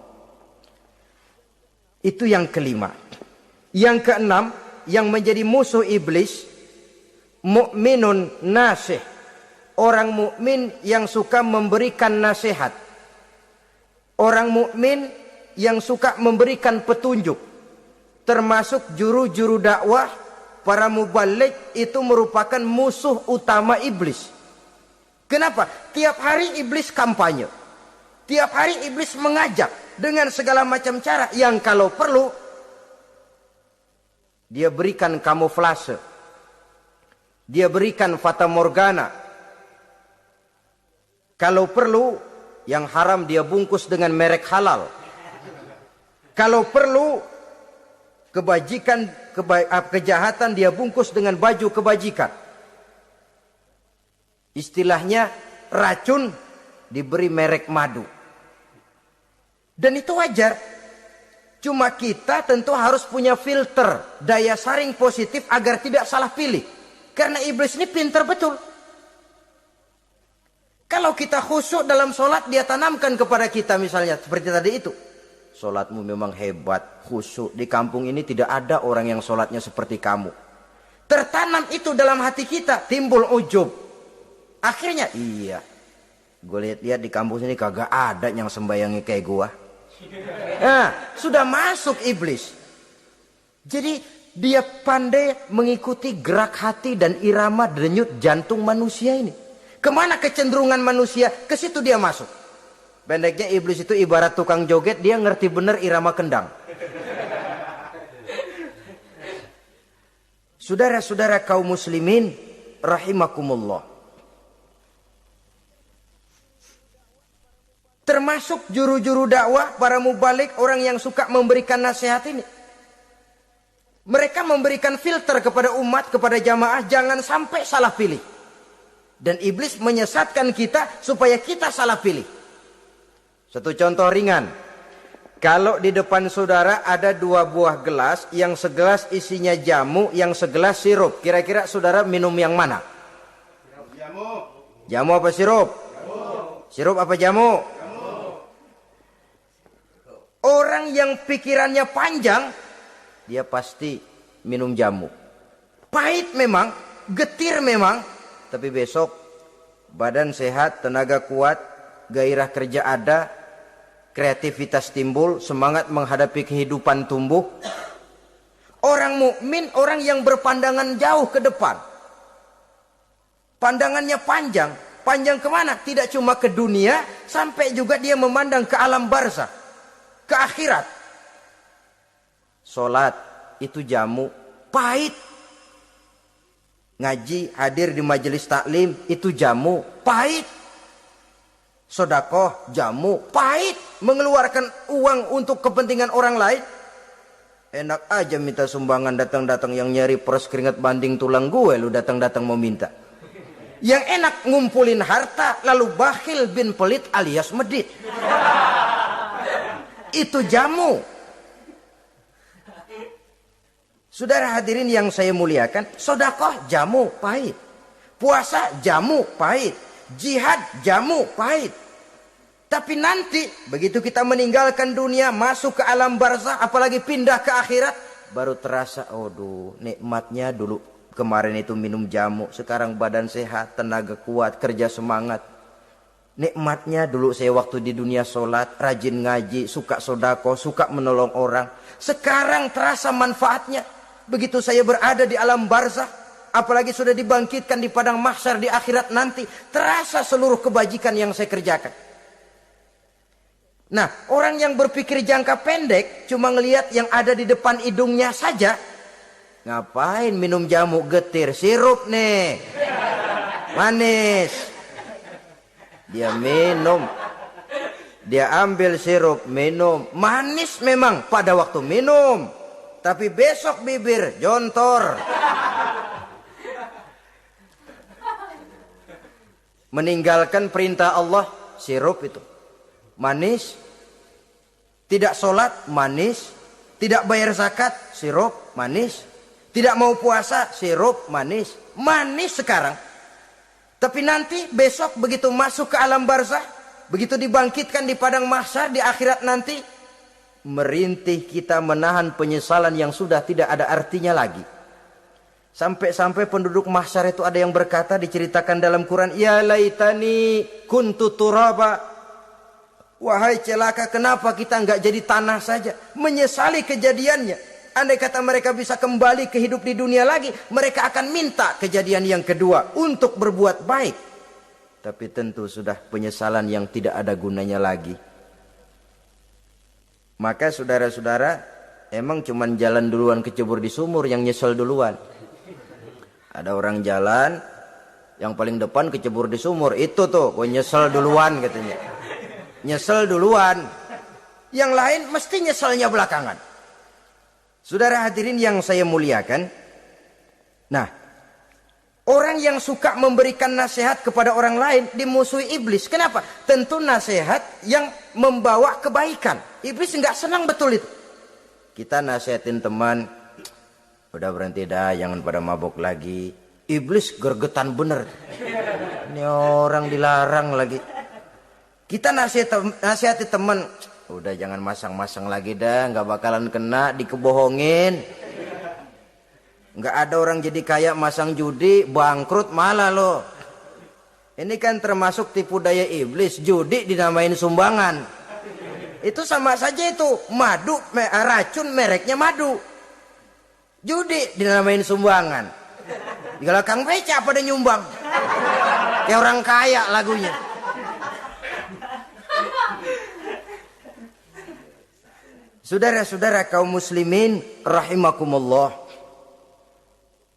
Itu yang kelima. Yang keenam, yang menjadi musuh iblis, mukminun nasih. Orang mukmin yang suka memberikan nasihat. Orang mukmin yang suka memberikan petunjuk. Termasuk juru-juru dakwah, para mubaligh itu merupakan musuh utama iblis. Kenapa? Tiap hari iblis kampanye. Tiap hari iblis mengajak dengan segala macam cara yang kalau perlu dia berikan kamuflase. Dia berikan fata morgana. Kalau perlu yang haram dia bungkus dengan merek halal. Kalau perlu kejahatan dia bungkus dengan baju kebajikan. Istilahnya racun diberi merek madu. Dan itu wajar. Cuma kita tentu harus punya filter, daya saring positif agar tidak salah pilih. Karena iblis ini pintar betul. Kalau kita khusyuk dalam sholat, dia tanamkan kepada kita misalnya seperti tadi itu. Sholatmu memang hebat, khusyuk. Di kampung ini tidak ada orang yang sholatnya seperti kamu. Tertanam itu dalam hati kita, timbul ujub. Akhirnya, iya. Gue lihat-lihat di kampung sini kagak ada yang sembayangi kayak gua. Nah, sudah masuk iblis. Jadi dia pandai mengikuti gerak hati dan irama denyut jantung manusia ini. Kemana kecenderungan manusia, ke situ dia masuk. Pendeknya iblis itu ibarat tukang joget, dia ngerti bener irama kendang. Saudara-saudara kaum muslimin rahimakumullah. Termasuk juru-juru dakwah, para mubaligh, orang yang suka memberikan nasihat ini. Mereka memberikan filter kepada umat, kepada jamaah, jangan sampai salah pilih. Dan iblis menyesatkan kita supaya kita salah pilih. Satu contoh ringan. Kalau di depan saudara ada dua buah gelas, yang segelas isinya jamu, yang segelas sirup. Kira-kira saudara minum yang mana? Jamu. Jamu apa sirup? Jamu. Sirup apa jamu? Jamu. Orang yang pikirannya panjang, dia pasti minum jamu. Pahit memang, getir memang, tapi besok badan sehat, tenaga kuat, gairah kerja ada, kreativitas timbul, semangat menghadapi kehidupan tumbuh. Orang mukmin, orang yang berpandangan jauh ke depan. Pandangannya panjang. Panjang kemana? Tidak cuma ke dunia, sampai juga dia memandang ke alam barzakh, ke akhirat. Sholat itu jamu, pahit. Ngaji, hadir di majelis taklim, itu jamu, pahit. Sedekah, jamu, pahit. Mengeluarkan uang untuk kepentingan orang lain. Enak aja minta sumbangan, datang-datang yang nyari peres keringat banding tulang gue, lu datang-datang mau minta. Yang enak ngumpulin harta, lalu bakhil bin pelit alias medit. Itu jamu. Saudara hadirin yang saya muliakan, sedekah jamu pahit. Puasa jamu pahit. Jihad jamu pahit. Tapi nanti begitu kita meninggalkan dunia, masuk ke alam barzakh, apalagi pindah ke akhirat, baru terasa, aduh, nikmatnya dulu kemarin itu minum jamu, sekarang badan sehat, tenaga kuat, kerja semangat. Nikmatnya dulu saya waktu di dunia sholat, rajin ngaji, suka sedekah, suka menolong orang. Sekarang terasa manfaatnya. Begitu saya berada di alam barzakh, apalagi sudah dibangkitkan di padang mahsyar di akhirat nanti, terasa seluruh kebajikan yang saya kerjakan. Nah, orang yang berpikir jangka pendek, cuma ngelihat yang ada di depan hidungnya saja. Ngapain minum jamu getir, sirup nih, manis. Dia minum, dia ambil sirup, minum, manis memang pada waktu minum, tapi besok bibir jontor. Meninggalkan perintah Allah, sirup itu manis. Tidak sholat, manis. Tidak bayar zakat, sirup, manis. Tidak mau puasa, sirup, manis. Manis sekarang. Tapi nanti besok begitu masuk ke alam barzakh, begitu dibangkitkan di padang mahsyar di akhirat nanti, merintih kita menahan penyesalan yang sudah tidak ada artinya lagi. Sampai-sampai penduduk mahsyar itu ada yang berkata, diceritakan dalam Quran, ya laitani kuntu turaba. Wahai celaka, kenapa kita enggak jadi tanah saja? Menyesali kejadiannya. Andai kata mereka bisa kembali ke hidup di dunia lagi, mereka akan minta kejadian yang kedua untuk berbuat baik. Tapi tentu sudah penyesalan yang tidak ada gunanya lagi. Maka saudara-saudara, emang cuman jalan duluan kecebur di sumur yang nyesel duluan. Ada orang jalan, yang paling depan kecebur di sumur, itu tuh, gue nyesel duluan katanya. Nyesel duluan. Yang lain mesti nyeselnya belakangan. Saudara hadirin yang saya muliakan. Nah, orang yang suka memberikan nasihat kepada orang lain dimusuhi iblis. Kenapa? Tentu nasihat yang membawa kebaikan. Iblis nggak senang betul itu. Kita nasihatin teman, udah berhenti dah, jangan pada mabuk lagi. Iblis gergetan bener. Ini orang dilarang lagi. Kita nasihati teman, udah jangan masang-masang lagi dah, nggak bakalan kena, dikebohongin. Nggak ada orang jadi kaya masang judi, bangkrut malah loh. Ini kan termasuk tipu daya iblis, judi dinamain sumbangan. Itu sama saja itu, madu, racun mereknya madu. Judi dinamain sumbangan. Kalau Kang Beca pada nyumbang. Kayak orang kaya lagunya. Saudara-saudara kaum muslimin rahimakumullah,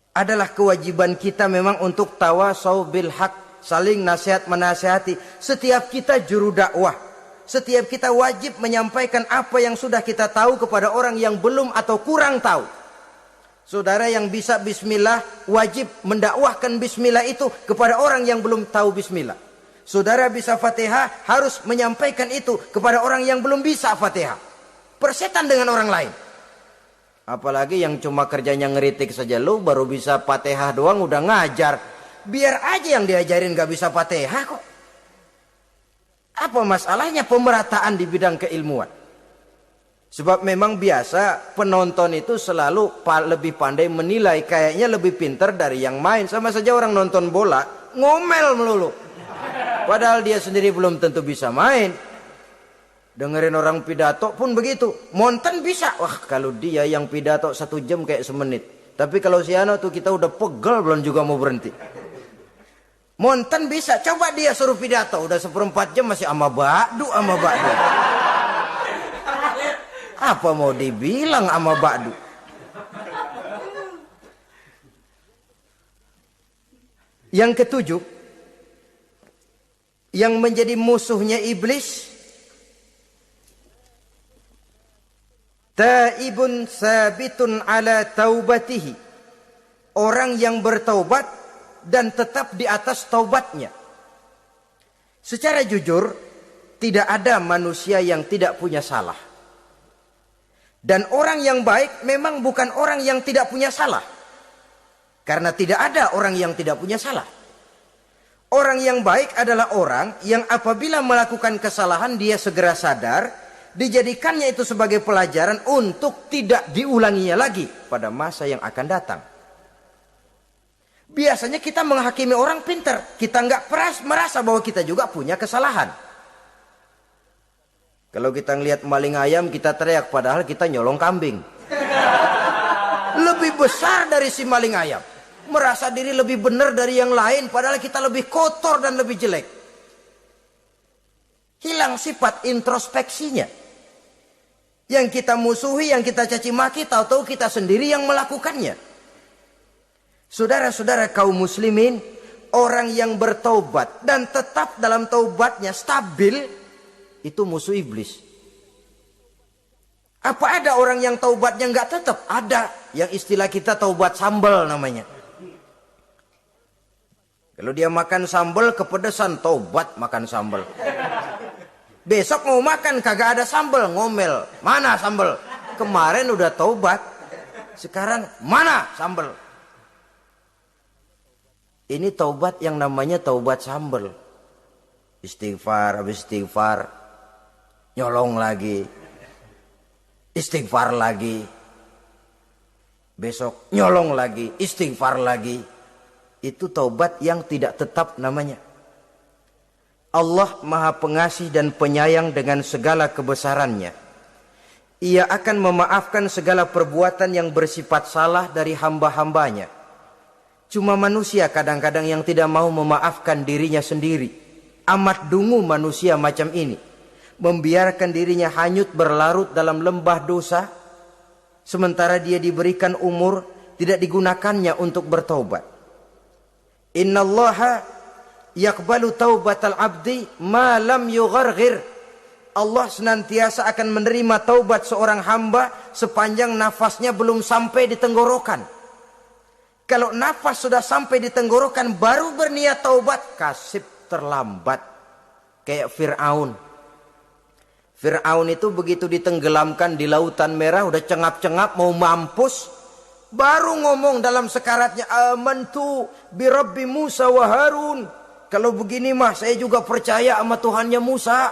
adalah kewajiban kita memang untuk tawasau bil haq, saling nasihat menasihati. Setiap kita juru dakwah, setiap kita wajib menyampaikan apa yang sudah kita tahu kepada orang yang belum atau kurang tahu. Saudara yang bisa bismillah wajib mendakwahkan bismillah itu kepada orang yang belum tahu bismillah. Saudara bisa Fatihah harus menyampaikan itu kepada orang yang belum bisa Fatihah. Persetan dengan orang lain. Apalagi yang cuma kerjanya ngeritik saja, lu baru bisa Fatihah doang udah ngajar. Biar aja yang diajarin gak bisa Fatihah kok. Apa masalahnya pemerataan di bidang keilmuan? Sebab memang biasa penonton itu selalu lebih pandai menilai, kayaknya lebih pintar dari yang main. Sama saja orang nonton bola ngomel melulu, padahal dia sendiri belum tentu bisa main. Dengerin orang pidato pun begitu, monten bisa. Wah, kalau dia yang pidato 1 jam kayak semenit. Tapi kalau si Ano tuh kita udah pegel belum juga mau berhenti. Monten bisa, coba dia suruh pidato udah 1/4 jam masih ama ba'du. Apa mau dibilang ama ba'du? Yang ketujuh, yang menjadi musuhnya iblis, taibun sabitun ala taubatihi, orang yang bertaubat dan tetap di atas taubatnya. Secara jujur, tidak ada manusia yang tidak punya salah. Dan orang yang baik memang bukan orang yang tidak punya salah. Karena tidak ada orang yang tidak punya salah. Orang yang baik adalah orang yang apabila melakukan kesalahan dia segera sadar, dijadikannya itu sebagai pelajaran untuk tidak diulanginya lagi pada masa yang akan datang. Biasanya kita menghakimi orang pintar, kita nggak merasa bahwa kita juga punya kesalahan. Kalau kita ngelihat maling ayam kita teriak, padahal kita nyolong kambing. Lebih besar dari si maling ayam, merasa diri lebih benar dari yang lain, padahal kita lebih kotor dan lebih jelek. Hilang sifat introspeksinya. Yang kita musuhi, yang kita caci maki, tahu-tahu kita sendiri yang melakukannya. Saudara-saudara kaum muslimin, orang yang bertaubat dan tetap dalam taubatnya stabil, itu musuh iblis. Apa ada orang yang taubatnya nggak tetap? Ada. Yang istilah kita taubat sambal namanya. Kalau dia makan sambal kepedesan, taubat makan sambal. Besok mau makan kagak ada sambal, ngomel. Mana sambal? Kemarin udah taubat, sekarang mana sambal? Ini taubat yang namanya taubat sambal. Istighfar habis istighfar, nyolong lagi, istighfar lagi, besok nyolong lagi, istighfar lagi. Itu taubat yang tidak tetap namanya. Allah Maha Pengasih dan Penyayang dengan segala kebesarannya. Ia akan memaafkan segala perbuatan yang bersifat salah dari hamba-hambanya. Cuma manusia kadang-kadang yang tidak mau memaafkan dirinya sendiri. Amat dungu manusia macam ini. Membiarkan dirinya hanyut berlarut dalam lembah dosa, sementara dia diberikan umur tidak digunakannya untuk bertaubat. Innallaha yaqbalu taubatal abdi ma lam yugharghir. Allah senantiasa akan menerima taubat seorang hamba sepanjang nafasnya belum sampai di tenggorokan. Kalau nafas sudah sampai di tenggorokan baru berniat taubat, kasib terlambat. Kayak Fir'aun. Fir'aun itu begitu ditenggelamkan di lautan merah, udah cengap-cengap mau mampus, baru ngomong dalam sekaratnya, amantu bi Rabbi Musa wa Harun. Kalau begini mah saya juga percaya sama Tuhannya Musa.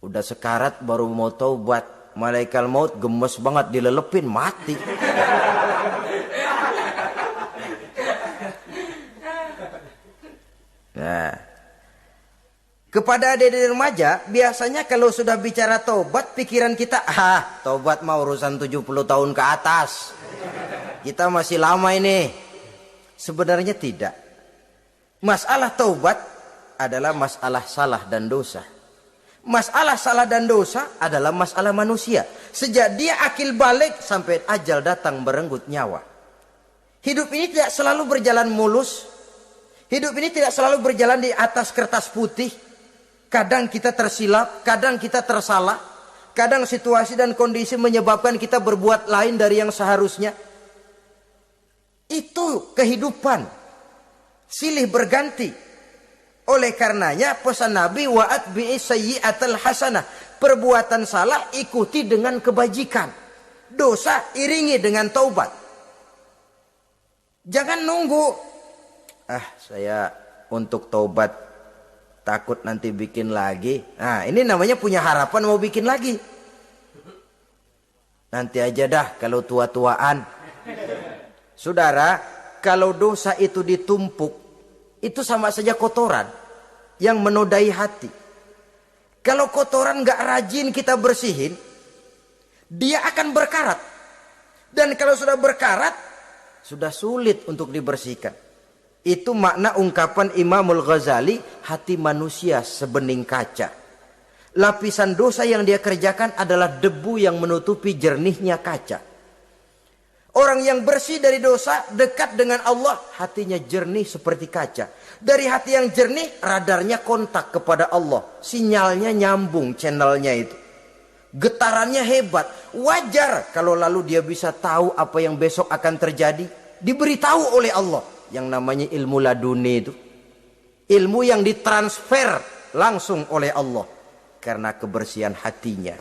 Udah sekarat baru mau taubat, malaikat maut gemes banget dilelepin, mati. Nah, kepada adik-adik remaja, biasanya kalau sudah bicara taubat, pikiran kita, taubat mah urusan 70 tahun ke atas. Kita masih lama ini. Sebenarnya tidak. Masalah taubat adalah masalah salah dan dosa. Masalah salah dan dosa adalah masalah manusia. Sejak dia akil balik sampai ajal datang merenggut nyawa. Hidup ini tidak selalu berjalan mulus. Hidup ini tidak selalu berjalan di atas kertas putih. Kadang kita tersilap, kadang kita tersalah. Kadang situasi dan kondisi menyebabkan kita berbuat lain dari yang seharusnya. Itu kehidupan. Silih berganti. Oleh karenanya pesan Nabi, wa'atbi'i sayyi'atal hasanah. Perbuatan salah ikuti dengan kebajikan. Dosa iringi dengan taubat. Jangan nunggu. Saya untuk taubat takut nanti bikin lagi. Nah, ini namanya punya harapan mau bikin lagi. Nanti aja dah kalau tua-tuaan. Saudara, kalau dosa itu ditumpuk, itu sama saja kotoran yang menodai hati. Kalau kotoran gak rajin kita bersihin, dia akan berkarat. Dan kalau sudah berkarat, sudah sulit untuk dibersihkan. Itu makna ungkapan Imamul Ghazali, hati manusia sebening kaca. Lapisan dosa yang dia kerjakan adalah debu yang menutupi jernihnya kaca. Orang yang bersih dari dosa, dekat dengan Allah, hatinya jernih seperti kaca. Dari hati yang jernih, radarnya kontak kepada Allah. Sinyalnya nyambung channelnya itu. Getarannya hebat. Wajar kalau lalu dia bisa tahu apa yang besok akan terjadi. Diberitahu oleh Allah. Yang namanya ilmu laduni itu. Ilmu yang ditransfer langsung oleh Allah. Karena kebersihan hatinya.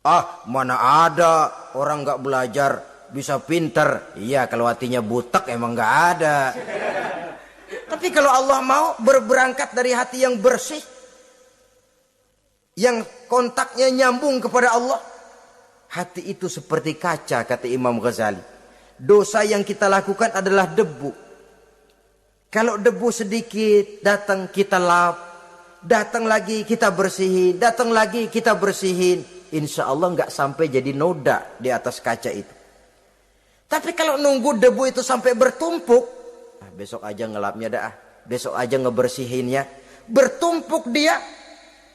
Ah, mana ada orang gak belajar bisa pinter. Iya, kalau hatinya butek emang gak ada. Tapi kalau Allah mau berberangkat dari hati yang bersih, yang kontaknya nyambung kepada Allah, hati itu seperti kaca, kata Imam Ghazali. Dosa yang kita lakukan adalah debu. Kalau debu sedikit datang kita lap, datang lagi kita bersihin, datang lagi kita bersihin, insya Allah nggak sampai jadi noda di atas kaca itu. Tapi kalau nunggu debu itu sampai bertumpuk, besok aja ngelapnya dah, besok aja ngebersihinnya, bertumpuk dia,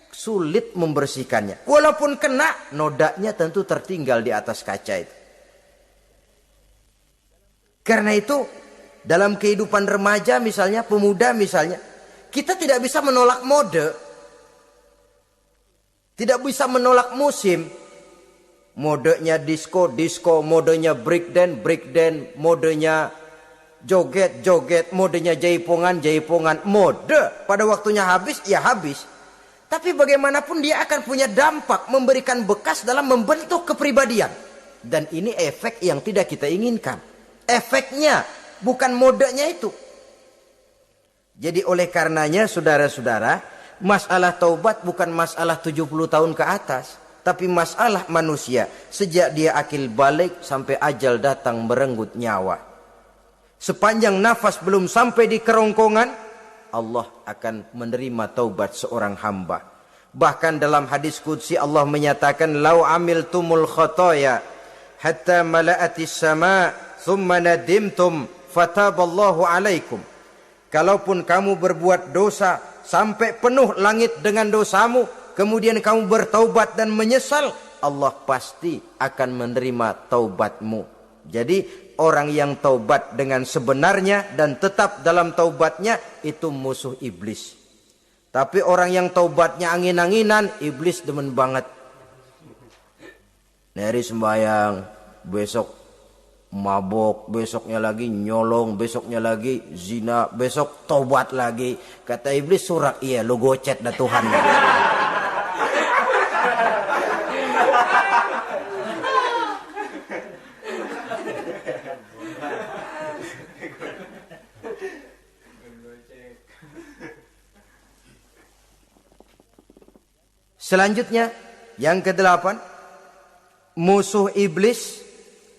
sulit membersihkannya. Walaupun kena, nodanya tentu tertinggal di atas kaca itu. Karena itu, dalam kehidupan remaja misalnya, pemuda misalnya, kita tidak bisa menolak mode, tidak bisa menolak musim. Modenya disco, modenya breakdance, modenya joget, modenya jaipongan. Mode pada waktunya habis, ya habis. Tapi bagaimanapun dia akan punya dampak, memberikan bekas dalam membentuk kepribadian. Dan ini efek yang tidak kita inginkan. Efeknya, bukan modenya itu. Jadi oleh karenanya saudara-saudara, masalah taubat bukan masalah 70 tahun ke atas. Tapi masalah manusia sejak dia akil balik sampai ajal datang merenggut nyawa. Sepanjang nafas belum sampai di kerongkongan, Allah akan menerima taubat seorang hamba. Bahkan dalam hadis qudsi Allah menyatakan, "Lau amiltumul khotoya hatta mala'atis sama, thumma nadimtum, fataballahu alaikum." Kalaupun kamu berbuat dosa sampai penuh langit dengan dosamu, kemudian kamu bertaubat dan menyesal, Allah pasti akan menerima taubatmu. Jadi orang yang taubat dengan sebenarnya dan tetap dalam taubatnya, itu musuh iblis. Tapi orang yang taubatnya angin-anginan, iblis demen banget. Hari sembahyang, besok mabok, besoknya lagi nyolong, besoknya lagi zina, besok taubat lagi. Kata iblis, surak, iya lu gocet dah Tuhan. Selanjutnya, yang ke-8, musuh iblis,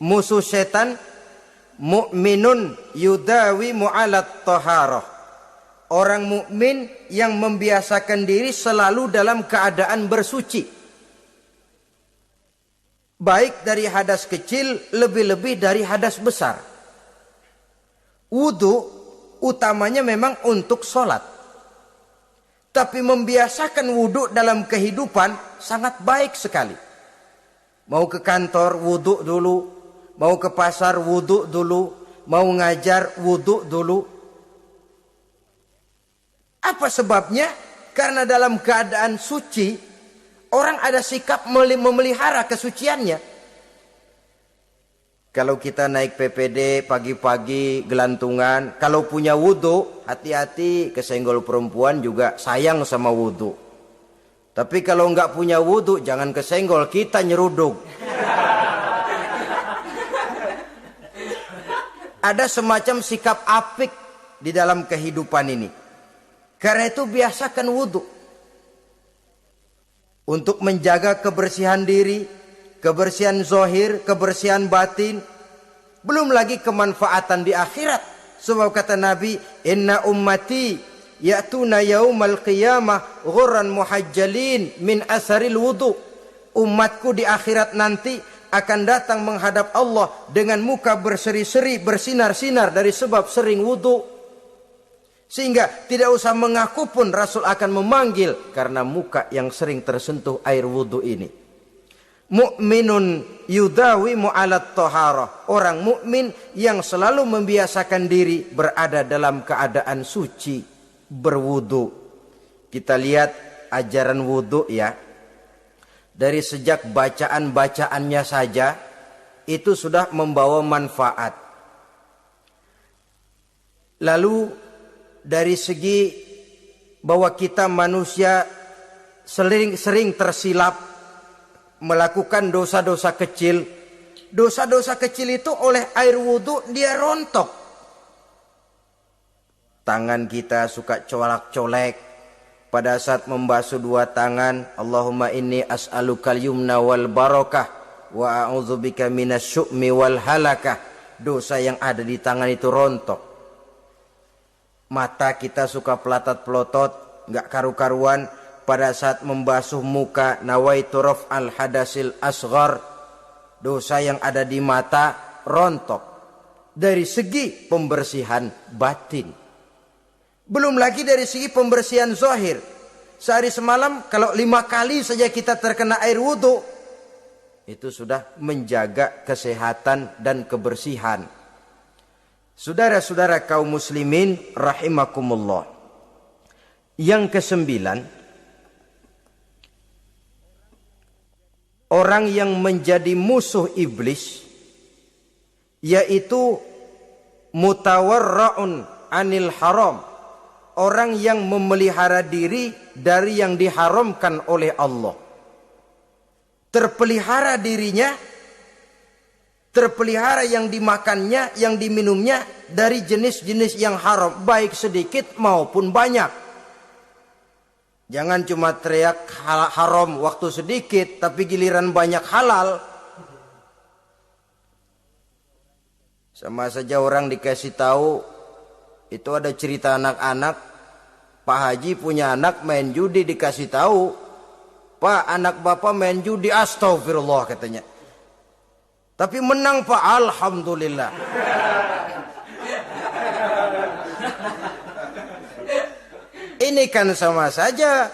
musuh setan, mukminun yudawi mu'alat taharah. Orang mukmin yang membiasakan diri selalu dalam keadaan bersuci. Baik dari hadas kecil, lebih-lebih dari hadas besar. Wudu utamanya memang untuk sholat. Tapi membiasakan wudhu dalam kehidupan sangat baik sekali. Mau ke kantor, wudhu dulu. Mau ke pasar, wudhu dulu. Mau ngajar, wudhu dulu. Apa sebabnya? Karena dalam keadaan suci, orang ada sikap memelihara kesuciannya. Kalau kita naik PPD pagi-pagi gelantungan, kalau punya wudhu, hati-hati kesenggol perempuan juga sayang sama wudhu. Tapi kalau nggak punya wudhu, jangan kesenggol, kita nyeruduk. Ada semacam sikap apik di dalam kehidupan ini. Karena itu biasakan wudhu. Untuk menjaga kebersihan diri, kebersihan zahir, kebersihan batin, belum lagi kemanfaatan di akhirat. Sebab kata Nabi, inna ummati ya'tuna yaumal qiyamah ghurran muhajjalin min asaril wudu. Umatku di akhirat nanti akan datang menghadap Allah dengan muka berseri-seri, bersinar-sinar dari sebab sering wudu. Sehingga tidak usah mengaku pun Rasul akan memanggil karena muka yang sering tersentuh air wudu ini. Mu'minun yudawimu alat toharoh. Orang mukmin yang selalu membiasakan diri berada dalam keadaan suci, berwudu. Kita lihat ajaran wudu ya. Dari sejak bacaan-bacaannya saja itu sudah membawa manfaat. Lalu dari segi bahwa kita manusia sering tersilap melakukan dosa-dosa kecil. Dosa-dosa kecil itu oleh air wudu dia rontok. Tangan kita suka colak-colek. Pada saat membasuh dua tangan, Allahumma inni as'alukal yumna wal barakah wa a'udzubika minasyu'mi wal halakah. Dosa yang ada di tangan itu rontok. Mata kita suka pelotot, enggak karu-karuan. Pada saat membasuh muka, nawaitu raf'al hadasil asghar. Dosa yang ada di mata rontok. Dari segi pembersihan batin. Belum lagi dari segi pembersihan zahir. Sehari semalam kalau 5 kali saja kita terkena air wudu, itu sudah menjaga kesehatan dan kebersihan. Saudara-saudara kaum muslimin rahimakumullah. Yang kesembilan, orang yang menjadi musuh iblis yaitu mutawarra'un anil haram. Orang yang memelihara diri dari yang diharamkan oleh Allah. Terpelihara dirinya, terpelihara yang dimakannya, yang diminumnya dari jenis-jenis yang haram, baik sedikit maupun banyak. Jangan cuma teriak haram waktu sedikit, tapi giliran banyak halal. Sama saja orang dikasih tahu, itu ada cerita anak-anak, Pak Haji punya anak main judi, dikasih tahu, Pak anak bapak main judi, astagfirullah katanya. Tapi menang Pak, alhamdulillah. Ini kan sama saja,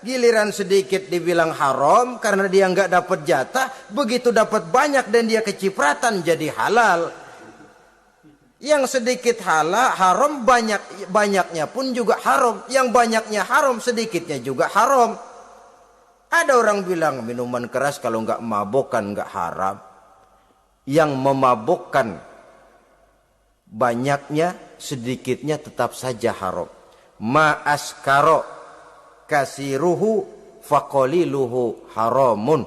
giliran sedikit dibilang haram karena dia nggak dapat jatah, begitu dapat banyak dan dia kecipratan jadi halal. Yang sedikit haram, banyaknya pun juga haram. Yang banyaknya haram, sedikitnya juga haram. Ada orang bilang minuman keras kalau nggak mabokkan nggak haram. Yang memabokkan banyaknya, sedikitnya tetap saja haram. Ma askaro kasiruhu faqaliluhu haramun.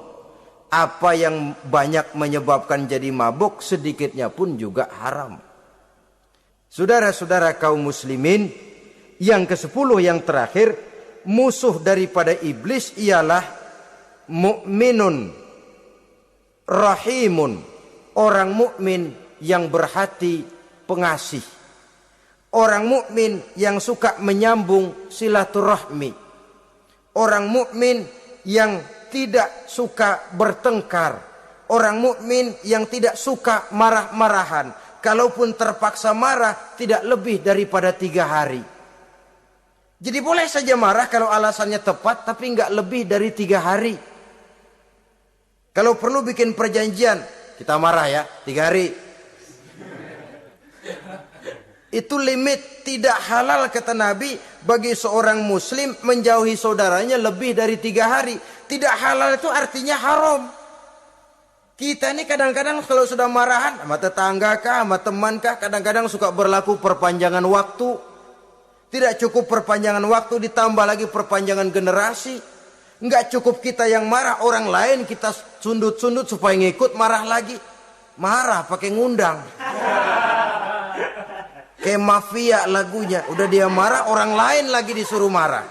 Apa yang banyak menyebabkan jadi mabuk, sedikitnya pun juga haram. Saudara-saudara kaum muslimin, yang ke-10 yang terakhir, musuh daripada iblis ialah mukminun rahimun, orang mukmin yang berhati pengasih, orang mukmin yang suka menyambung silaturahmi, orang mukmin yang tidak suka bertengkar, orang mukmin yang tidak suka marah-marahan. Kalaupun terpaksa marah, tidak lebih daripada 3 hari. Jadi boleh saja marah kalau alasannya tepat, tapi enggak lebih dari 3 hari. Kalau perlu bikin perjanjian, kita marah ya 3 hari. Itu limit, tidak halal kata Nabi bagi seorang muslim menjauhi saudaranya lebih dari 3 hari. Tidak halal itu artinya haram. Kita ini kadang-kadang kalau sudah marahan sama tetangga kah, sama teman kah, kadang-kadang suka berlaku perpanjangan waktu. Tidak cukup perpanjangan waktu, ditambah lagi perpanjangan generasi. Enggak cukup kita yang marah, orang lain kita sundut-sundut supaya ngikut marah lagi. Marah pakai ngundang. Kayak mafia lagunya, udah dia marah, orang lain lagi disuruh marah.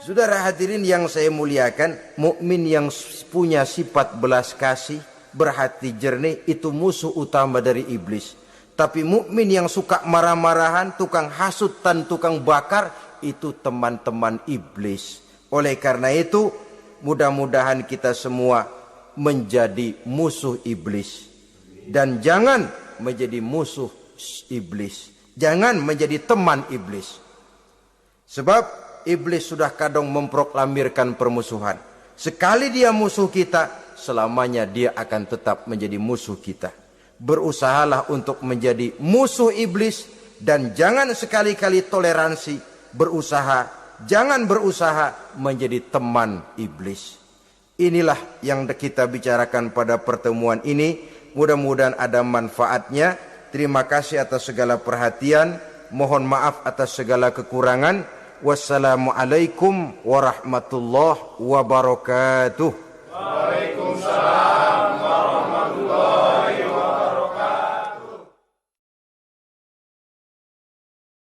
Saudara hadirin yang saya muliakan, mukmin yang punya sifat belas kasih, berhati jernih, itu musuh utama dari iblis. Tapi mukmin yang suka marah-marahan, tukang hasut dan tukang bakar, itu teman-teman iblis. Oleh karena itu, mudah-mudahan kita semua menjadi musuh iblis. Dan jangan menjadi musuh iblis. Jangan menjadi teman iblis. Sebab iblis sudah kadang memproklamirkan permusuhan. Sekali dia musuh kita, selamanya dia akan tetap menjadi musuh kita. Berusahalah untuk menjadi musuh iblis dan jangan sekali-kali toleransi. Jangan berusaha menjadi teman iblis. Inilah yang kita bicarakan pada pertemuan ini. Mudah-mudahan ada manfaatnya. Terima kasih atas segala perhatian. Mohon maaf atas segala kekurangan. Wassalamualaikum warahmatullahi wabarakatuh. Waalaikumsalam.